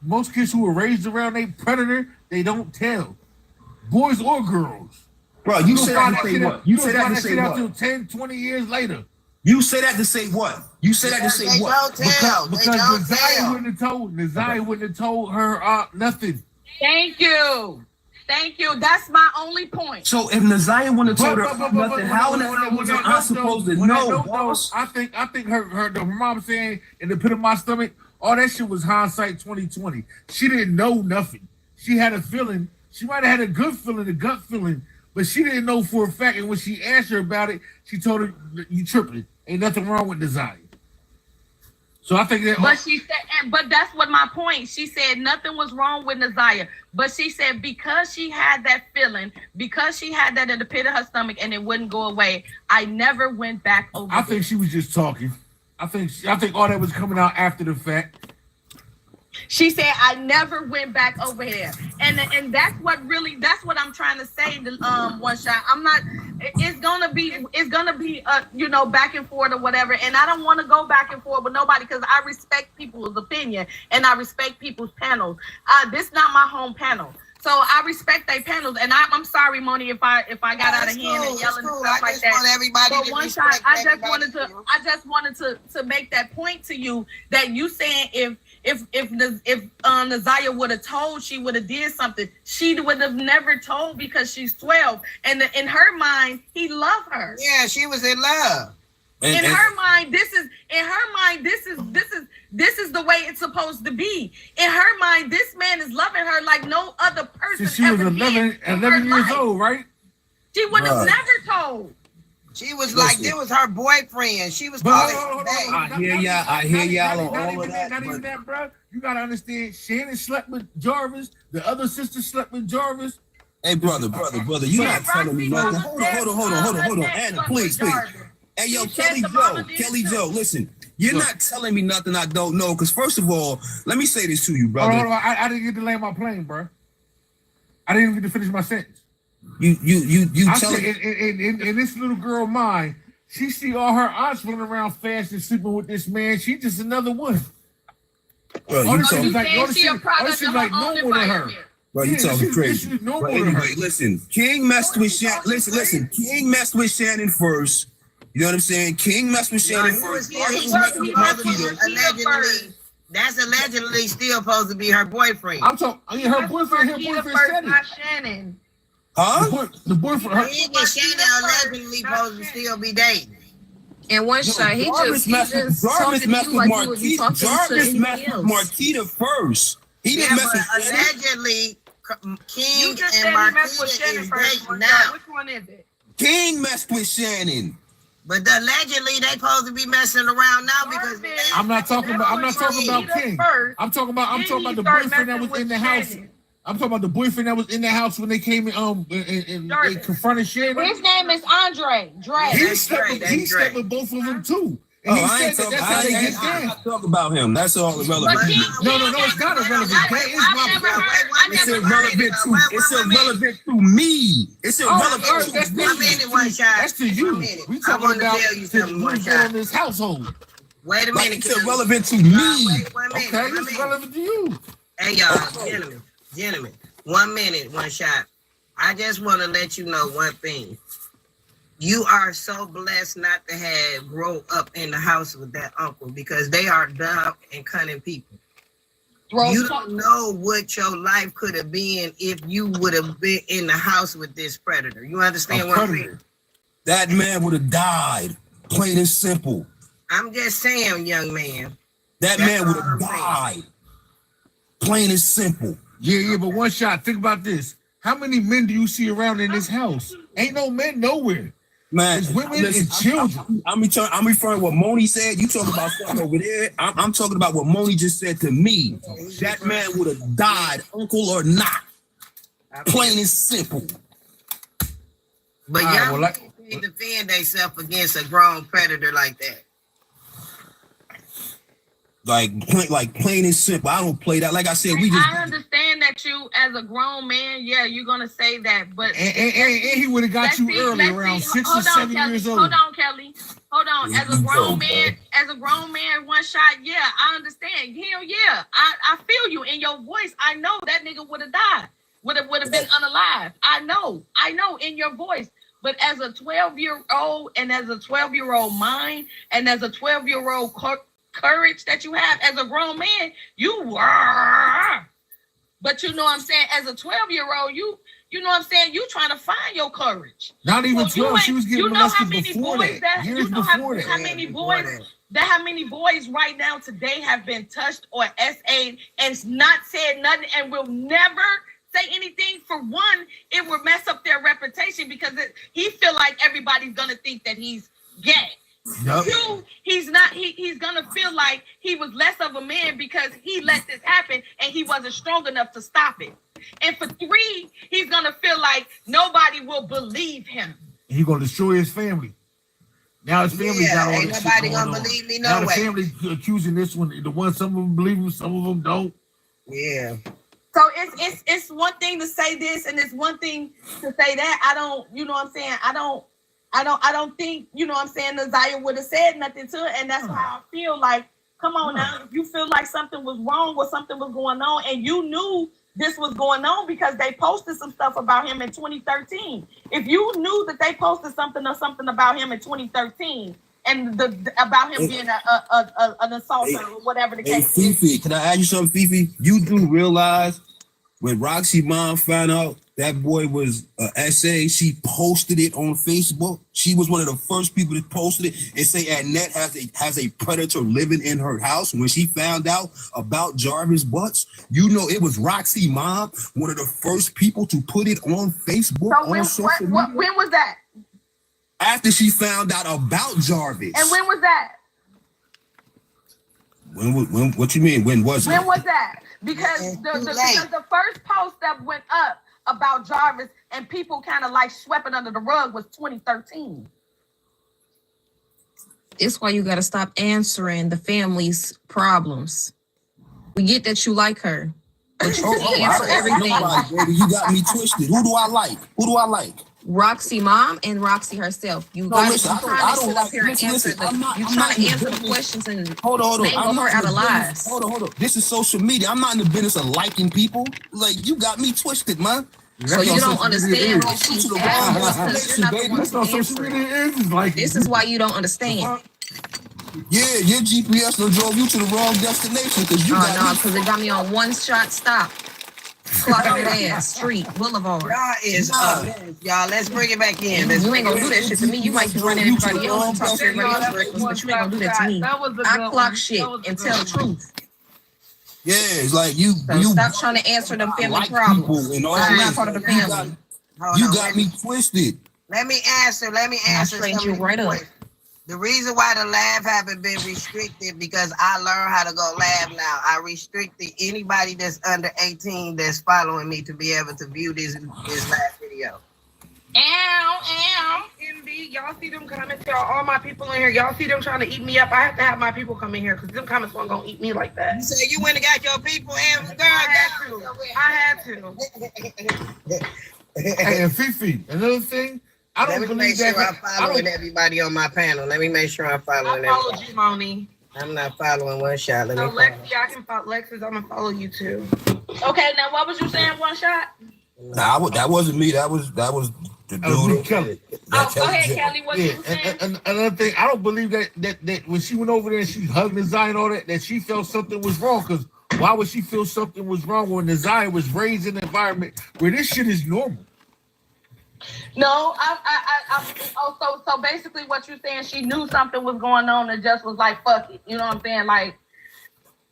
Most kids who are raised around a predator, they don't tell. Boys or girls. Bro, you say that to say what? You say that to say what? Until 10, 20 years later. You say that to say what? You say that to say what? Because Naziyah wouldn't have told her nothing. Thank you. That's my only point. So if Naziyah wouldn't have told her nothing, how in the hell was I supposed to know? I think her mom saying in the pit of my stomach, all that shit was hindsight 2020. She didn't know nothing. She had a feeling. She might have had a good feeling, a gut feeling, but she didn't know for a fact. And when she asked her about it, she told her, "You tripping? Ain't nothing wrong with Naziyah." So I think that. But she said, but that's what my point. She said nothing was wrong with Naziyah, but she said because she had that feeling, because she had that in the pit of her stomach, and it wouldn't go away. I never went back over. I think she was just talking. I think all that was coming out after the fact. She said, I never went back over there. And that's what I'm trying to say, one shot. I'm not, it's gonna be you know, back and forth or whatever. And I don't want to go back and forth with nobody because I respect people's opinion and I respect people's panels. This is not my home panel. So I respect their panels, and I'm sorry, Moni, if I got out of hand and yelling and stuff like that. But one shot, I just wanted to make that point to you that you saying if Naziyah would have told, she would have did something. She would have never told because she's 12, and in her mind, he loved her. Yeah, she was in love. In her mind, this is the way it's supposed to be. In her mind, this man is loving her like no other person. She was 11 years old, right? She would have never told. She was like, this was her boyfriend. She was calling him back. I hear y'all on all of that. Not even that, bro. You gotta understand. Shannon slept with Jarvis. The other sister slept with Jarvis. Hey, brother, you not telling me nothing. Hold on, Anna, please. Hey, yo, Kelly Joe, listen. You're not telling me nothing I don't know. Because first of all, let me say this to you, brother. Hold on. I didn't get to land my plane, bro. I didn't even get to finish my sentence. You telling me in this little girl of mine, she see all her aunts running around fast and sleeping with this man. She just another one. Bro, you talking like normal to her. Bro, you talking crazy. But anyway, listen. King messed with Shannon. Listen. King messed with Shannon first. You know what I'm saying? King messed with Shannon first. That's allegedly still supposed to be her boyfriend. I'm talking. Her boyfriend said it. Shannon. Huh? The boyfriend. He and Shannon allegedly supposed to still be dating. And one shot, Jarvis messed with Marquita first. He didn't mess with allegedly. King and Marquita is dating now. Which one is it? King messed with Shannon. But allegedly they supposed to be messing around now because I'm not talking about King. I'm talking about the boyfriend that was in the house. I'm talking about the boyfriend that was in the house when they came and they confronted Shannon. His name is Andre. He slept with both of them too. And he said that's how they get down. Talk about him. That's all irrelevant. No, it's not irrelevant. That is my point. It's irrelevant to me. It's irrelevant to me. That's to you. We talking about in this household. Wait a minute. It's irrelevant to me. Okay, it's relevant to you. Hey, y'all, gentlemen, 1 minute, one shot. I just want to let you know one thing. You are so blessed not to have grown up in the house with that uncle because they are dumb and cunning people. You don't know what your life could have been if you would have been in the house with this predator. You understand what I'm saying? That man would have died, plain and simple. I'm just saying, young man. That man would have died, plain and simple. Yeah, but one shot. Think about this. How many men do you see around in this house? Ain't no men nowhere. Man, it's women and children. I'm referring to what Moni said. You talking about something over there. I'm talking about what Moni just said to me. That man would have died, uncle or not. Plain and simple. But y'all can't defend themselves against a grown predator like that. Like plain and simple. I don't play that. Like I said, I understand that you, as a grown man, you're gonna say that, but and he would have got you early, around 6 or 7 years old. Hold on, Kelly. Hold on. As a grown man, one shot. Yeah, I understand. Hell yeah, I feel you in your voice. I know that nigga would have died. Would have been unalive. I know in your voice. But as a 12-year-old and as a 12-year-old mind and as a 12-year-old courage that you have as a grown man, you were. But you know what I'm saying? As a 12-year-old, you know what I'm saying? You trying to find your courage. Not even 12. She was getting molested before that. You know how many boys right now today have been touched or SA'd and not said nothing and will never say anything. For one, it will mess up their reputation because he feel like everybody's gonna think that he's gay. Yep. Two, he's not. He's gonna feel like he was less of a man because he let this happen and he wasn't strong enough to stop it. And for three, he's gonna feel like nobody will believe him. He's gonna destroy his family. Now his family got all this shit nobody gonna believe me. No way. Now the family accusing this one. The one, some of them believe him, some of them don't. Yeah. So it's one thing to say this and it's one thing to say that. I don't, you know what I'm saying? I don't think, you know what I'm saying, Naziyah would have said nothing to it. And that's why I feel like, come on now, if you feel like something was wrong or something was going on and you knew this was going on because they posted some stuff about him in 2013. If you knew that they posted something about him in 2013 and about him being an assaulter or whatever the case is. Fifi, can I ask you something, Fifi? You do realize when Roxy mom found out that boy was an essay, she posted it on Facebook. She was one of the first people that posted it and say Annette has a predator living in her house. When she found out about Jarvis Butts, you know it was Roxy mom, one of the first people to put it on Facebook. So when was that? After she found out about Jarvis. And when was that? When what you mean? When was it? When was that? Because the first post that went up about Jarvis and people kind of like swept it under the rug was 2013. It's why you got to stop answering the family's problems. We get that you like her, but you answer everything. Nobody, baby. You got me twisted. Who do I like? Roxy mom and Roxy herself. You got to sit up here and answer the questions and hold on. I'm her out of lies. Hold on. This is social media. I'm not in the business of liking people. Like, you got me twisted, man. So you don't understand what she's asking because you're not the one to answer. This is why you don't understand. Yeah, your GPS done drove you to the wrong destination because you because it got me on one shot stop. Clock ass street boulevard. Y'all is y'all. Let's bring it back in. You ain't gonna do that shit to me. You might be running everybody else and talk to everybody else reckless, but you ain't gonna do that to me. I clock shit and tell the truth. Yeah, it's like you stop trying to answer them family problems. I'm not part of the family. You got me twisted. Let me answer. Straighten you right up. The reason why the lab haven't been restricted because I learned how to go lab now. I restricted anybody that's under 18 that's following me to be able to view this lab video. MB, y'all see them comments, y'all, all my people in here, y'all see them trying to eat me up. I have to have my people come in here because them comments weren't gonna eat me like that. You say you went and got your people, and girl, I had to. Hey, and Fifi, another thing, I don't believe that. I'm following everybody on my panel. Let me make sure I'm following everybody. I followed you, Moni. I'm not following one shot. Let me Lexi, I can follow Lexus. I'm gonna follow you too. Okay, now what was you saying? One shot? Nah, that wasn't me. That was the dude. Kelly. Go ahead, Kelly. What you saying? And another thing, I don't believe that when she went over there and she hugged Naziyah and all that she felt something was wrong. Because why would she feel something was wrong when Naziyah was raised in an environment where this shit is normal? No, so basically what you're saying, she knew something was going on and just was like, fuck it. You know what I'm saying? Like,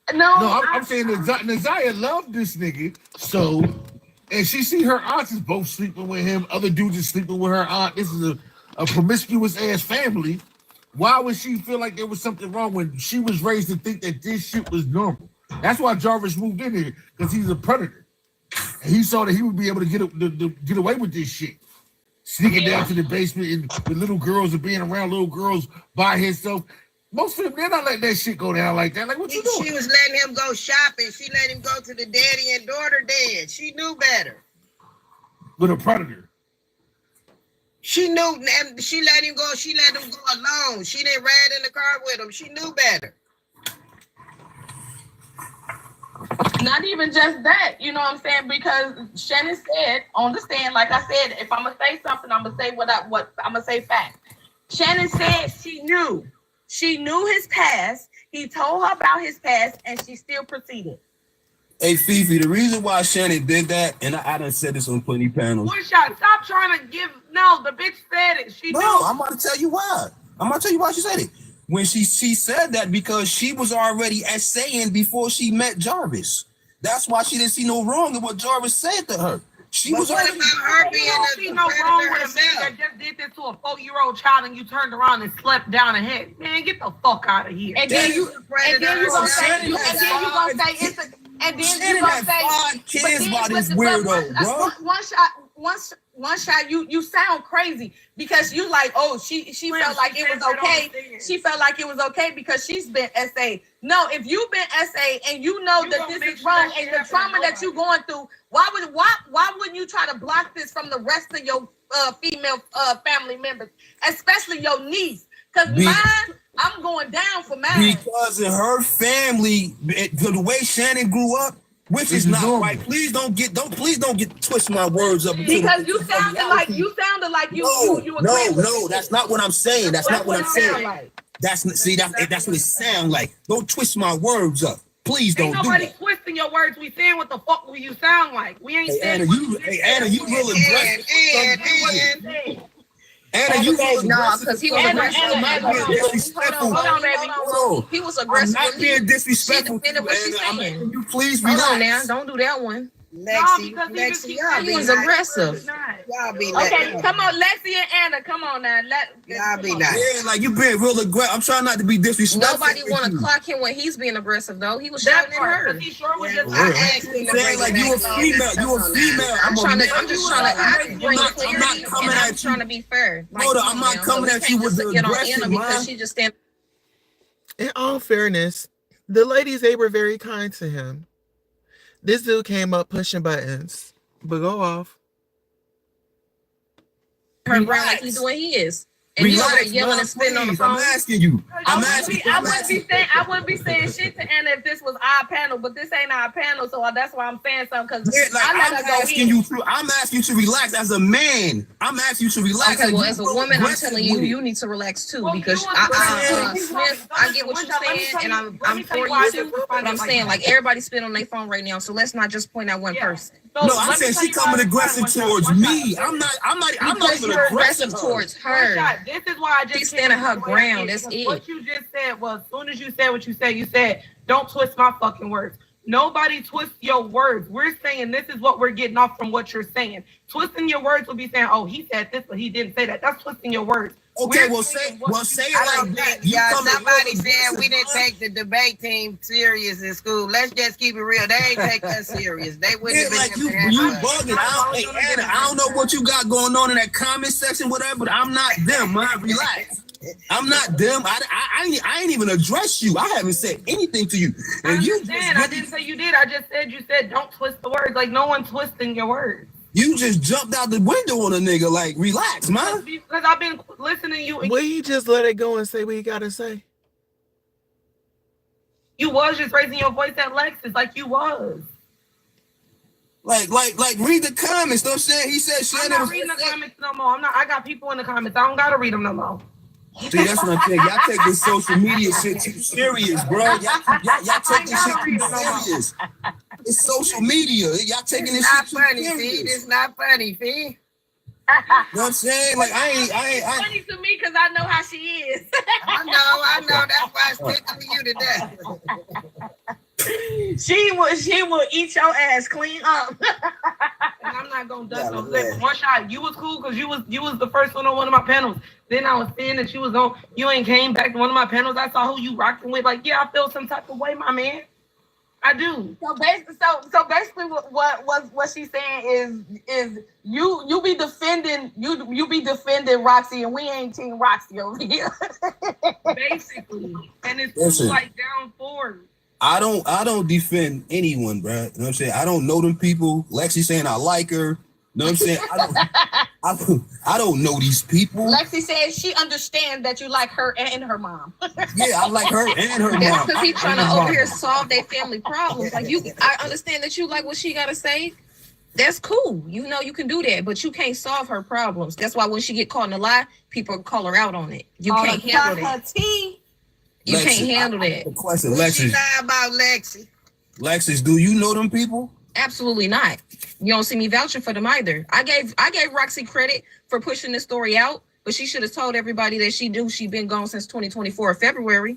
I'm saying Naziyah loved this nigga, so, and she see her aunts is both sleeping with him, other dudes is sleeping with her aunt. This is a promiscuous ass family. Why would she feel like there was something wrong when she was raised to think that this shit was normal? That's why Jarvis moved in here, because he's a predator. And he saw that he would be able to get away with this shit. Sneaking down to the basement and with little girls and being around little girls by himself. Most of them, they're not letting that shit go down like that. Like, what you doing? She was letting him go shopping. She let him go to the daddy and daughter dance. She knew better. With a predator. She knew, and she let him go. She let him go alone. She didn't ride in the car with him. She knew better. Not even just that, you know what I'm saying? Because Shannon said on the stand, like I said, if I'm gonna say something, I'm gonna say what I'm gonna say fact. Shannon said she knew his past. He told her about his past, and she still proceeded. Hey Fifi, the reason why Shannon did that, and I done said this on plenty panels. One shot. Stop trying to give. No, the bitch said it. She knew. I'm about to tell you why. She said it. When she said that because she was already essaying before she met Jarvis. That's why she didn't see no wrong in what Jarvis said to her. She was already her being see no wrong with a man that just did this to a 4-year-old child and you turned around and slept down ahead. Man, get the fuck out of here. And then you gonna say kids by this weirdo, bro. one shot, you sound crazy because you like, oh, she felt like it was okay. She felt like it was okay because she's been SA. No, if you've been SA and you know that this is wrong and the trauma that you're going through, why wouldn't you try to block this from the rest of your female family members, especially your niece? Because mine, I'm going down for mine. Because in her family, the way Shannon grew up, which is not right. Please don't get twist my words up. Because you sounded like you were no, that's not what I'm saying. That's not what I'm saying. That's what it sounds like. Don't twist my words up. Please don't do that. Ain't nobody twisting your words. We saying what the fuck you sound like. We ain't saying. Anna, you real aggressive. Anna, you no, because he was aggressive. Hold on, baby. He was aggressive. I'm not being disrespectful. Can you please relax? Hold on now. Don't do that one. Lexi, he was aggressive. Y'all be okay, come on, Lexi and Anna, come on now. Y'all be nice. Yeah, like you being real aggressive. I'm trying not to be disrespectful. Nobody want to clock him when he's being aggressive, though. He was shouting at her. He sure was just saying like you a female. You a female. I'm just trying to bring clarity, and I'm trying to be fair. Hold on, I'm not coming at you with the aggression, because she just stand. In all fairness, the ladies, they were very kind to him. This dude came up pushing buttons, but go off. Her ground like he's doing he is. And you over there yelling and spitting on the phone. I'm asking you. I wouldn't be saying shit to Anna if this was our panel, but this ain't our panel, so that's why I'm saying something. Because I'm asking you to relax as a man. I'm asking you to relax. Okay, well, as a woman, I'm telling you, you need to relax too, because Smith, I get what you're saying, and I'm for you too. But I'm saying, like, everybody spit on their phone right now, so let's not just point out one person. No, I'm saying she coming aggressive towards me. I'm not even aggressive towards her. This is why I just she's standing her ground. That's it. What you just said was, as soon as you said what you said, don't twist my fucking words. Nobody twists your words. We're saying this is what we're getting off from what you're saying. Twisting your words will be saying, oh, he said this, but he didn't say that. That's twisting your words. Okay, say it like that. Somebody said we didn't take the debate team serious in school. Let's just keep it real. They ain't take us serious. They wouldn't have been you bugging. I don't know what you got going on in that comment section, whatever, but I'm not them, man. Relax. I'm not them. I ain't even addressed you. I haven't said anything to you. And I didn't say you did. I just said you said don't twist the words. Like, no one twisting your words. You just jumped out the window on a nigga. Like, relax, man. Because I've been listening to you. Will you just let it go and say what you gotta say? You was just raising your voice at Lexus, like you was. Like, read the comments. Don't say he said. I'm not reading the comments no more. I got people in the comments. I don't gotta read them no more. See, that's what I'm saying. Y'all take this social media shit too serious, bro. Y'all take this shit too serious. It's social media. Y'all taking this shit too serious. It's not funny, Fee. You know what I'm saying? Like, I ain't. It's funny to me because I know how she is. I know. That's why I stick to you today. She will eat your ass clean up. And I'm not gonna duck no lip. One shot, you was cool because you was the first one on one of my panels. Then I was saying that you ain't came back to one of my panels. I saw who you rocking with. Like, yeah, I feel some type of way, my man. I do. So basically, what she's saying is you be defending Roxy, and we ain't Team Roxy over here. Basically, and it's like down forward. I don't defend anyone, bro. You know what I'm saying? I don't know them people. Lexi saying I like her. You know what I'm saying? I don't know these people. Lexi says she understands that you like her and her mom. Yeah, I like her and her mom. That's because he's trying to over here solve their family problems. Like, I understand that you like what she gotta say. That's cool. You know you can do that, but you can't solve her problems. That's why when she get caught in a lie, people call her out on it. You can't handle that. You can't handle that. Question, Lexi. About Lexi. Lexus, do you know them people? Absolutely not. You don't see me vouching for them either. I gave Roxy credit for pushing this story out, but she should have told everybody that she been gone since 2024 February.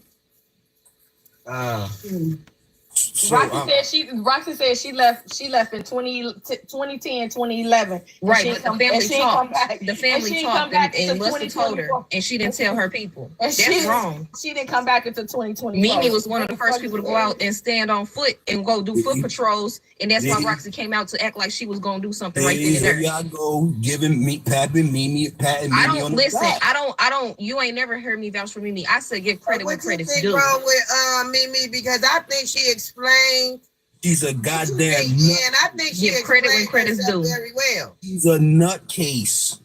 So, Roxy said she left in 2010, 2011. Right, She but the come- family and she ain't come talked. back. The And family she ain't come talked, back and until Rusty told her, 2024. and she didn't tell her people. And That's wrong. She didn't come back until 2020. Mimi was one of the first people to go out and stand on foot and go do foot patrols, and that's why Roxy came out to act like she was gonna do something right then and here there. y'all go, giving me, patting Mimi I on don't the listen. back. I don't. You ain't never heard me vouch for Mimi. I said give credit where What you credit's think due. wrong with Mimi? Because I think she explained. She's a goddamn Yeah, and I think she Give credit when explained credit's herself due. very well. She's a nutcase.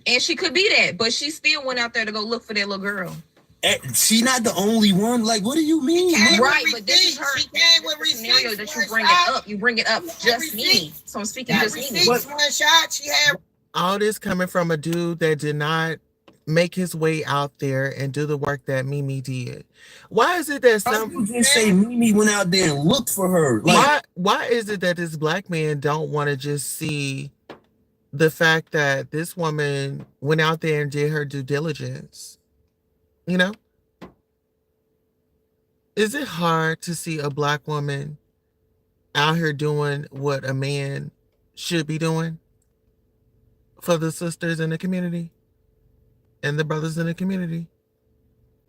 And she could be that, but she still went out there to go look for that little girl. She not the only one. Like, what do you mean? Right, but this is her She came with scenario receipts. that you one bring shot. it up. You bring it up just me. So I'm speaking Got just me. receipts, one shot. She had. All this coming from a dude that did not make his way out there and do the work that Mimi did. Why is it that some people just say Mimi went out there and looked for her? Like, why is it that this black man don't want to just see the fact that this woman went out there and did her due diligence? You know? Is it hard to see a black woman out here doing what a man should be doing for the sisters in the community and the brothers in the community?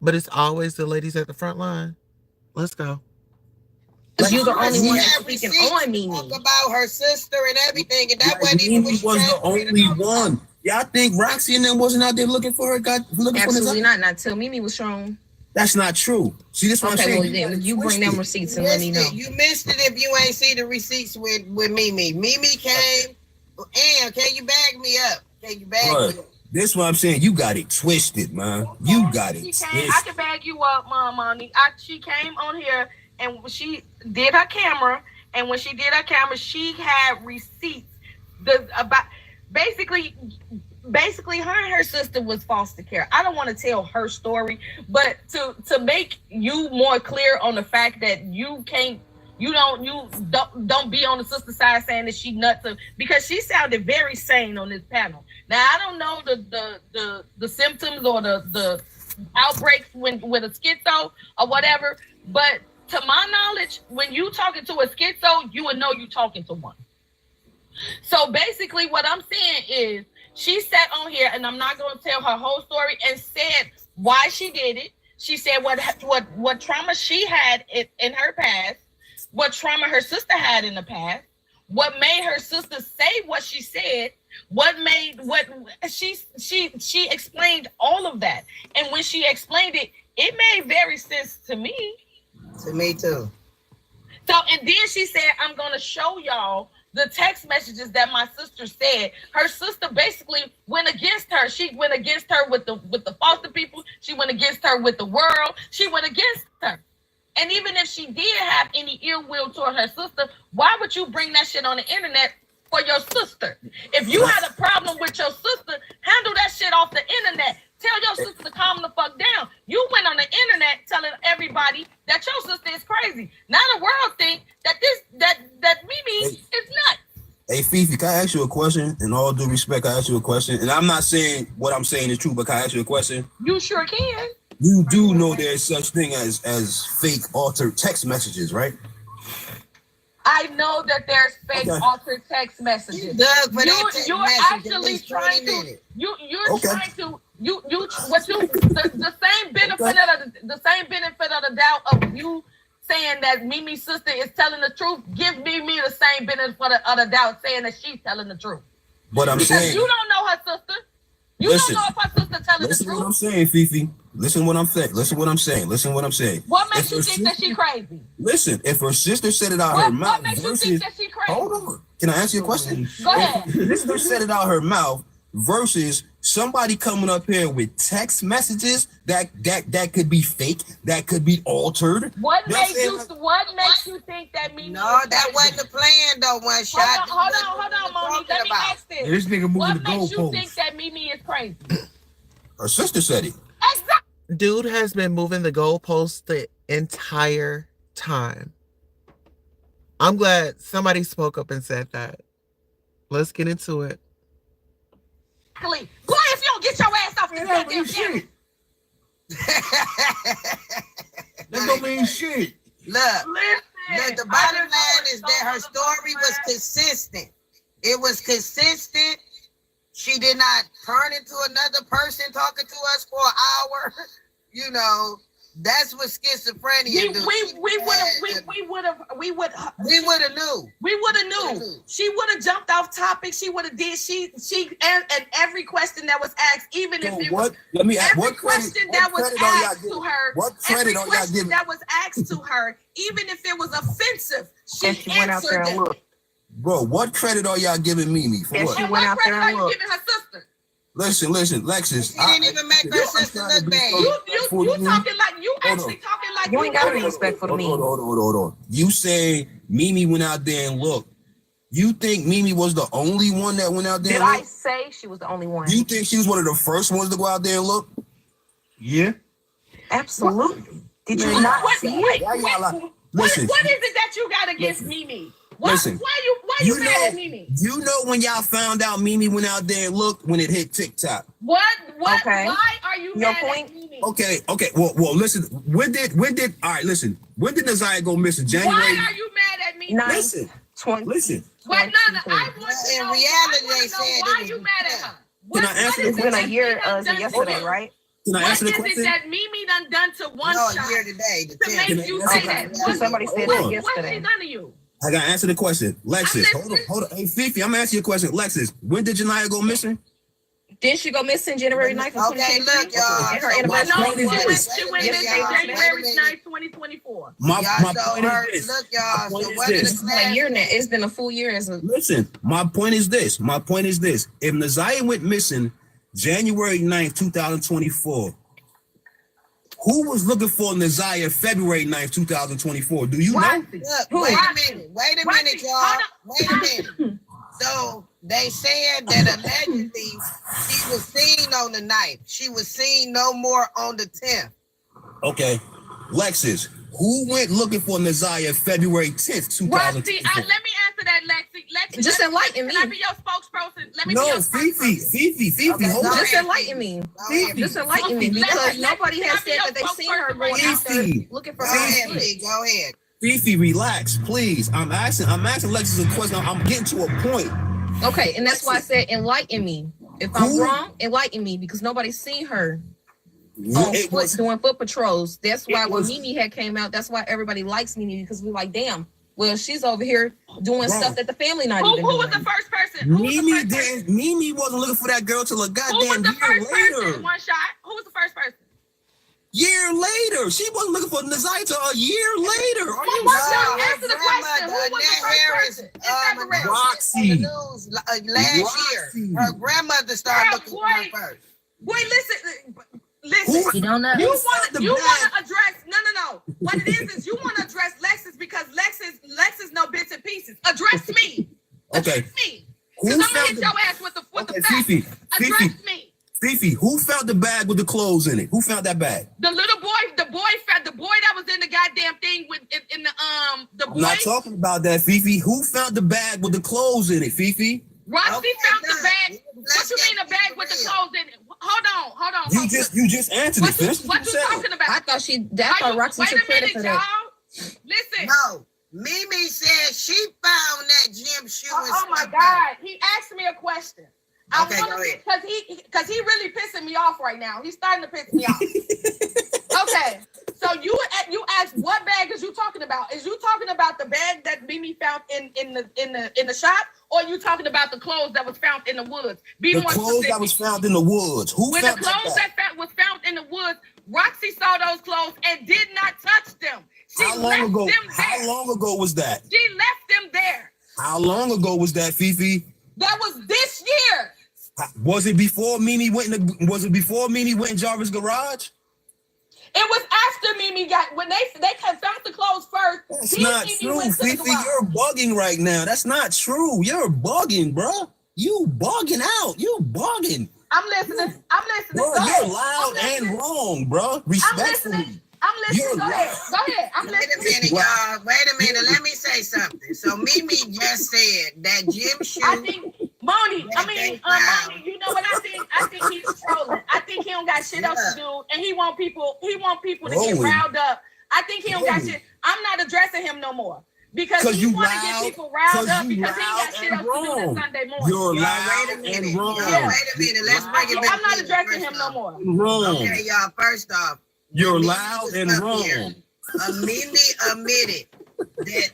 But it's always the ladies at the front line. Let's go. Like, you're the only one had speaking receipts on Mimi. talk about her sister and everything, and that like, wasn't even Mimi what she was had the only one. Y'all think Roxy and them wasn't out there looking for her? Absolutely not. Not till Mimi was shown. That's not true. See, this what I'm Okay, saying. well then you bring them receipts and let me know. You missed it if you ain't see the receipts with Mimi. Mimi came, and can you bag me up? Can you bag me up? This what I'm saying. You got it twisted, man. You got it She came, twisted. I can bag you up, Mommy. She came on here and she did her camera, and when she did her camera, she had receipts. Basically her and her sister was foster care. I don't want to tell her story, but to make you more clear on the fact that you don't be on the sister side saying that she nuts, because she sounded very sane on this panel. Now I don't know the symptoms or the outbreaks with a schizo or whatever, but to my knowledge, when you talking to a schizo, you would know you talking to one. So basically what I'm saying is she sat on here, and I'm not going to tell her whole story, and said why she did it. She said what trauma she had in her past, what trauma her sister had in the past, what made her sister say what she said, she explained all of that. And when she explained it, it made very sense to me. To me too. So, and then she said, I'm going to show y'all the text messages that my sister said. Her sister basically went against her. She went against her with the foster people. She went against her with the world. She went against her. And even if she did have any ill will toward her sister, why would you bring that shit on the internet for your sister? If you had a problem with your sister, handle that shit off the internet. Tell your sister to calm the fuck down. You went on the internet telling everybody that your sister is crazy. Now the world think that Mimi is nuts. Hey, Fifi, can I ask you a question? In all due respect, can I ask you a question? And I'm not saying what I'm saying is true, but can I ask you a question? You sure can. You do know there's such thing as fake altered text messages, right? I know that there's fake altered text messages. You're actually trying to the same benefit of the doubt of you saying that Mimi's sister is telling the truth. Give Mimi the same benefit of the doubt saying that she's telling the truth. But I'm saying, you don't know her sister. You don't know if her sister telling the truth. Listen what I'm saying, Fifi. Listen what I'm saying. Listen what I'm saying. What makes you think that she crazy? Listen, if her sister said it out her mouth, what makes you think that she crazy? Hold on. Can I ask you a question? Go ahead. If her sister said it out her mouth versus somebody coming up here with text messages that could be fake, that could be altered. What makes you think that Mimi? No, that wasn't the plan though. One shot. Hold on, Moni. Let me ask this. Yeah, this nigga moving what the makes you goalposts. think that Mimi is crazy? Her sister said it. Exactly. Dude has been moving the goalposts the entire time. I'm glad somebody spoke up and said that. Let's get into it. Boy, if you don't get your ass off this goddamn camera. That don't mean shit. Look. Listen. The bottom line is that her story was consistent. It was consistent. She did not turn into another person talking to us for an hour. You know, that's what schizophrenia do. We would have knew. She would have jumped off topic. She would have did. She and every question that was asked, even if it was every question that was asked to her, every question that was asked to her, even if it was offensive, she went out there and answered it. looked. Bro, what credit are y'all giving Mimi for what? She went out there and looked. Giving her sister. Listen, Lexus. She didn't even make her sister look bad. You talking like you actually talking like You ain't got any respect for me. Hold on. You say Mimi went out there and looked. You think Mimi was the only one that went out there Did and I looked? say she was the only one? You think she was one of the first ones to go out there and look? Yeah. Absolutely. Did you not see it? Listen. What is it that you got against Mimi? Listen. Why you mad at Mimi? You know when y'all found out Mimi went out there and looked when it hit TikTok. What? Okay. Why are you Your mad point? at Mimi? Okay. Well, listen. When did all right, listen. When did Naziyah go missing? January. Why are you mad at Mimi? Listen. 20. Listen. What? No, I want to know. reality, I they said why it you was mad at her? Can I answer It's been a year yesterday, right? Can I answer the What is question? it that Mimi done to one No, shot here today. The to 10th. make you Can I say answer that? Somebody said Hold that on. What's she yesterday. done to you? I gotta answer the question. Lexus, hold on. Hey, Fifi, I'm gonna answer your question. Lexus, when did Janiyah go missing? Didn't she go missing January 9th of Okay, 2023? look, y'all. And her So anniversary? my point is this. She went Yes, missing y'all. January Wait a 9th, 2024. My Y'all so point hurt. is this. Look, y'all. My point So is what is this. It's been a year now. It's been a full year as a Listen, my point is this. If Naziyah went missing January 9th, 2024, who was looking for Naziyah February 9th, 2024? Do you know? Look, wait a minute, y'all. Wait a minute. So they said that allegedly she was seen on the 9th. She was seen no more on the 10th. Okay. Lexus, who went looking for Naziyah February 10th, Well, see, 2024? let me answer that, Lexi. Just enlighten me. Can I be your spokesperson? Let me be No, your Fifi, Okay, hold go on. Just ahead. enlighten me. Fifi. Just enlighten me because nobody has said that they seen her going out there looking for Go her. ahead, Lee. Go ahead. Fifi, relax, please. I'm asking Lexus a question. I'm getting to a point. Okay, and that's why I said enlighten me. If I'm wrong, enlighten me because nobody's seen her on It foot was- doing foot patrols. That's why it when was- Mimi had came out, that's why everybody likes Mimi because we're like, damn. Well, she's over here doing Bro. stuff that the family not Who even was doing. the first person? Who was the Mimi first person? didn't. Mimi wasn't looking for that girl till a Who was goddamn the year first person? later. One shot. Who was the first person? Year later, she wasn't looking for Naziyah till a year later. Are you What's serious? your answer the question? Who was the first person? It's separate. Roxy. On the news last year. Her grandmother started looking for her first. Boy, listen. You don't know. You found the want bag? to address no. What it is you want to address Lexus because Lexus know bits and pieces. Address me. Okay. Address me. Who Because I'm gonna found hit the- your ass with the Okay, facts. Fifi, Address me. Fifi, who found the bag with the clothes in it? Who found that bag? The little boy, the boy that was in the goddamn thing with in the boy. I'm not talking about that, Fifi. Who found the bag with the clothes in it, Fifi? Roxy Okay, found the good. bag. Let's What you get mean a bag with the real. clothes in it? Hold on. You just answered it. Finish What you talking about? I thought Roxy Wait took a credit minute, for that. y'all. Listen. No. Mimi said she found that gym shoe. and Oh my stuff. God. He asked me a question. Okay, go ahead. Because he really pissing me off right now. He's starting to piss me off. Okay. So you asked what bag is you talking about? Is you talking about the bag that Mimi found in the shop, or you talking about the clothes that was found in the woods? Be The more clothes specific. that was found in the woods. Who When the found clothes that bag? that was found in the woods, Roxy saw those clothes and did not touch them. She How long left ago? them there. How long ago was that? She left them there. How long ago was that, Fifi? That was this year. Was it before Mimi went in Jarvis' garage? It was after Mimi got when they found the clothes first. That's then not Mimi true, went to the Fifi. garage. You're bugging right now. That's not true. You're bugging, bro. You bugging out. You bugging. I'm listening. Bro, Go ahead. you're loud and wrong, bro. Respectfully. I'm listening. You're Go ahead. I'm Wait a listening. minute, y'all. Wait a minute. Let me say something. So Mimi just said that gym shoe. I think Moni, you know what I think? I think he's trolling. I think he don't got shit else to do, and he want people to get Trolling. riled up I think he don't got shit. I'm not addressing him no more. Because he want to get people riled up because he got shit else to do this Sunday morning. You're loud and wrong. Wait a minute. Let's bring it back. I'm not addressing him no more. Wrong. Okay, y'all. First off, you're loud and wrong. Mimi admitted that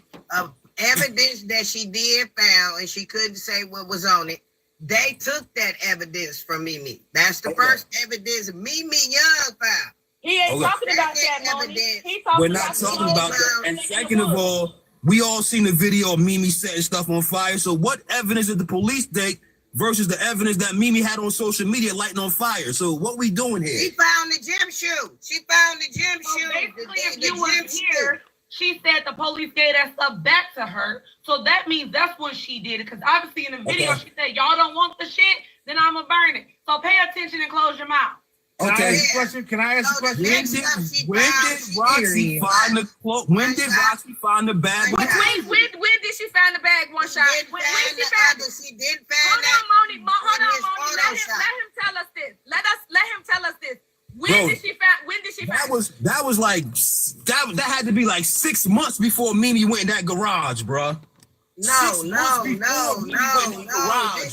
evidence that she did found, and she couldn't say what was on it. They took that evidence from Mimi. That's the first evidence Mimi Young found. He ain't talking about that, Moni. We're not talking about that. And second of all, we all seen the video of Mimi setting stuff on fire. So what evidence did the police take versus the evidence that Mimi had on social media lighting on fire? So what we doing here? She found the gym shoe. She found the gym shoe. Basically, if you were here, she said the police gave that stuff back to her. So that means that's what she did. Because obviously in the video, she said, y'all don't want the shit, then I'm going to burn it. So pay attention and close your mouth. Can I ask a question? Can I ask a question? When did Roxy find the cloak? When did Roxy find the bag? When did she find the bag? One shot. When she found it? She did find it. Hold on, Moni. Let him tell us this. Let him tell us this. When did she find? That was like that had to be like 6 months before Mimi went in that garage, bro. No. This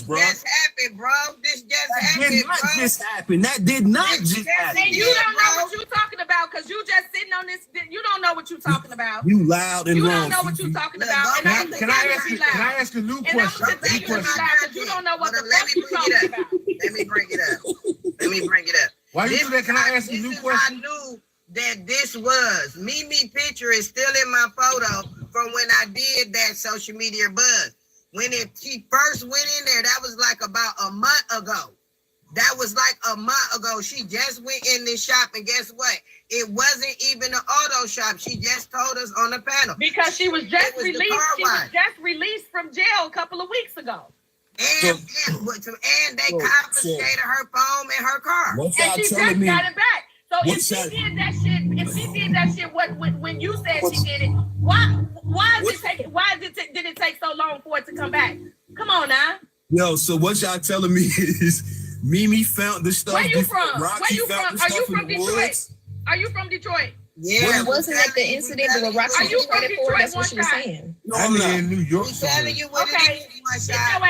just happened, bro. This just happened. Did not just happen. That did not just happen. And you don't know what you're talking about because you just sitting on this. You don't know what you're talking about. You loud and you wrong. You don't know what you're talking about. Can I ask a new question? You don't know what the fuck you're talking about. Let me bring it up. Why you do that? Can I ask a new question? I knew that this was Mimi picture is still in my photo from when I did that social media buzz. When she first went in there, that was like about a month ago. She just went in this shop, and guess what? It wasn't even an auto shop. She just told us on the panel. Because she was just released. She was just released from jail a couple of weeks ago. And they confiscated her phone and her car. And she just got it back. So if she did that shit, when you said she did it, why did it take so long for it to come back? Come on now. Yo, so what y'all telling me is Mimi found the stuff. Where you from? Are you from Detroit? Are you from Detroit? Yeah. Wasn't that the incident where Roxy was credit for? That's what she was saying. No, I'm in New York. We're telling you what it is, one shot.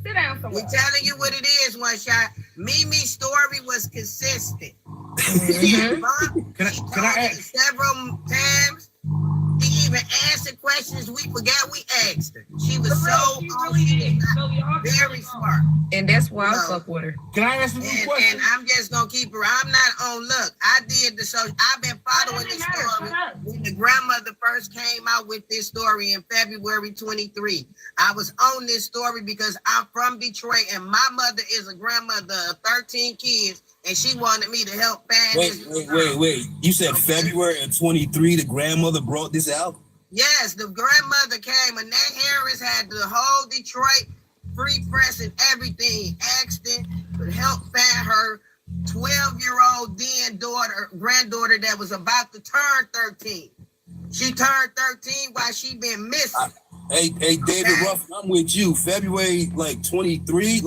Sit down somewhere. We're telling you what it is, one shot. Mimi's story was consistent. Can I ask several times? She even answered questions we forgot we asked her. She was very smart. And that's why I fuck with her. Can I ask a new question? And I'm just gonna keep her. I'm not on look. I did the show. I've been following this story when the grandmother first came out with this story in February 23. I was on this story because I'm from Detroit and my mother is a grandmother of 13 kids. And she wanted me to help find Wait. You said February of 23, the grandmother brought this out? Yes, the grandmother came. Annette Harris had the whole Detroit free press and everything. Axton to help find her 12-year-old granddaughter that was about to turn 13. She turned 13 while she been missing. Hey, David Ruff, I'm with you. February 23,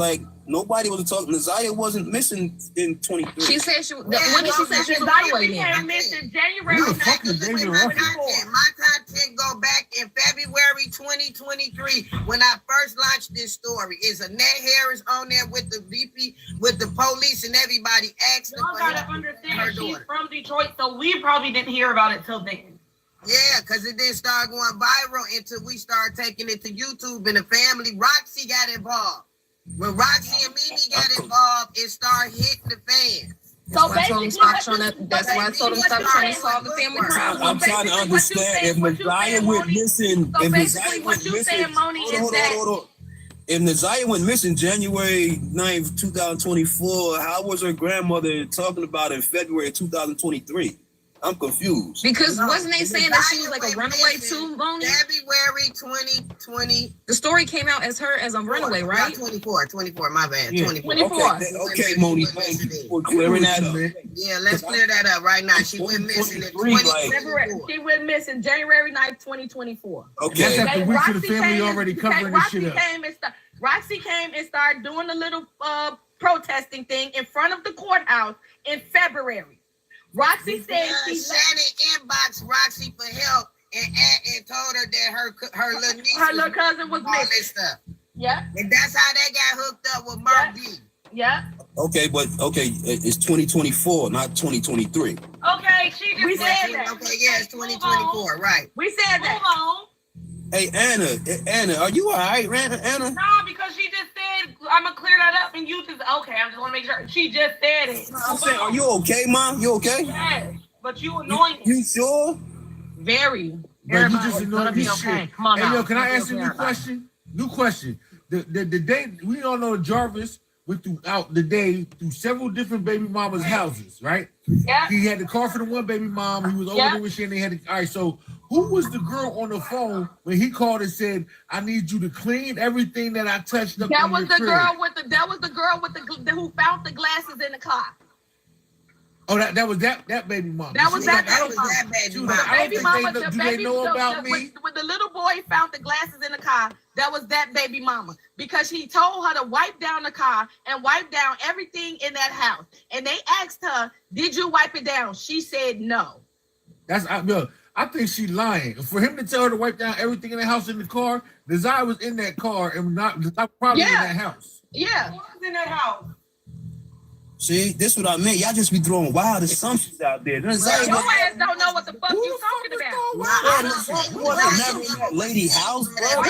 nobody was talking. Naziyah wasn't missing in 23. She said when did she say she was evaluating? Became missing January 2024. My content go back in February 2023 when I first launched this story. Is Annette Harris on there with the VP, with the police and everybody asking for her? Y'all gotta understand she's from Detroit, so we probably didn't hear about it till then. Yeah, because it didn't start going viral until we started taking it to YouTube and the family. Roxy got involved. When Roxy and Mimi got involved, it started hitting the fan. So basically, that's why I told him stop trying to solve the family problem. I'm trying to understand if Naziyah went missing. So basically, what you saying, Moni, is that. Hold on. If Naziyah went missing January 9th, 2024, how was her grandmother talking about it in February 2023? I'm confused. Because wasn't they saying that she was like a runaway too, Moni? February 2020. The story came out as her as a runaway, right? 24, my bad. Yeah. 24. Okay, Moni, thank you for clearing that up. Yeah, let's clear that up right now. She went missing in 2024. She went missing January 9th, 2024. Okay. That's after weeks of the family already covering this shit up. Roxy came and started doing a little protesting thing in front of the courthouse in February. Roxy said she Shannon inboxed Roxy for help and told her that her little niece, her little cousin was all this missing. stuff. Yeah. And that's how they got hooked up with Mark D. Yeah. Okay, but it's 2024, not 2023. Okay, she just said that. Okay, yeah, it's 2024, right? We said that. Move on. Hey, Anna, are you all right, Anna? No, because she just said, I'm going to clear that up, and you just, okay, I just want to make sure. She just said it. I'm saying, are you okay, Mom? You okay? Yes, but you annoying. You sure? Very. But you just annoying me shit. Come on Hey, now. yo, can I ask you a new question? New question. The day we all know Jarvis went throughout the day through several different baby mamas' houses, right? Yeah. He had the car for the one baby mom. He was over there with shit. And they had all right. So who was the girl on the phone when he called and said, "I need you to clean everything that I touched up"? That was the girl with the. That was the girl with the who found the glasses in the car. Oh, that was that baby mama. That was that baby mama. baby mama. I don't Baby think mama. they know, do they know about me? When the little boy found the glasses in the car, that was that baby mama because he told her to wipe down the car and wipe down everything in that house. And they asked her, "Did you wipe it down?" She said no. I think she's lying. For him to tell her to wipe down everything in the house in the car, Naziyah was in that car and probably in that house. Yeah. Who was in that house? See, this what I meant. Y'all just be throwing wild assumptions out there. Your ass don't know what the fuck you talking about. Lady house, bro.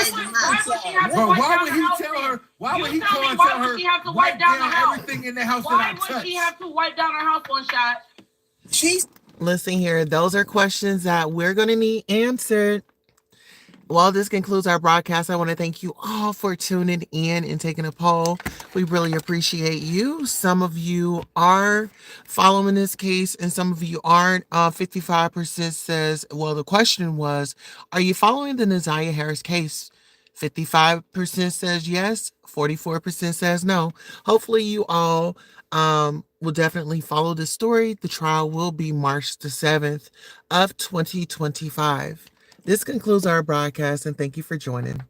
Bro, why would he tell her? Why would he call and tell her she have to wipe down everything in the house Why that I would touched? she have to wipe down her house one shot? Listen here, those are questions that we're going to need answered. Well, this concludes our broadcast. I want to thank you all for tuning in and taking a poll. We really appreciate you. Some of you are following this case and some of you aren't. 55% says, well, the question was, are you following the Naziyah Harris case? 55% says yes, 44% says no. Hopefully you all will definitely follow the story. The trial will be March the 7th of 2025. This concludes our broadcast, and thank you for joining.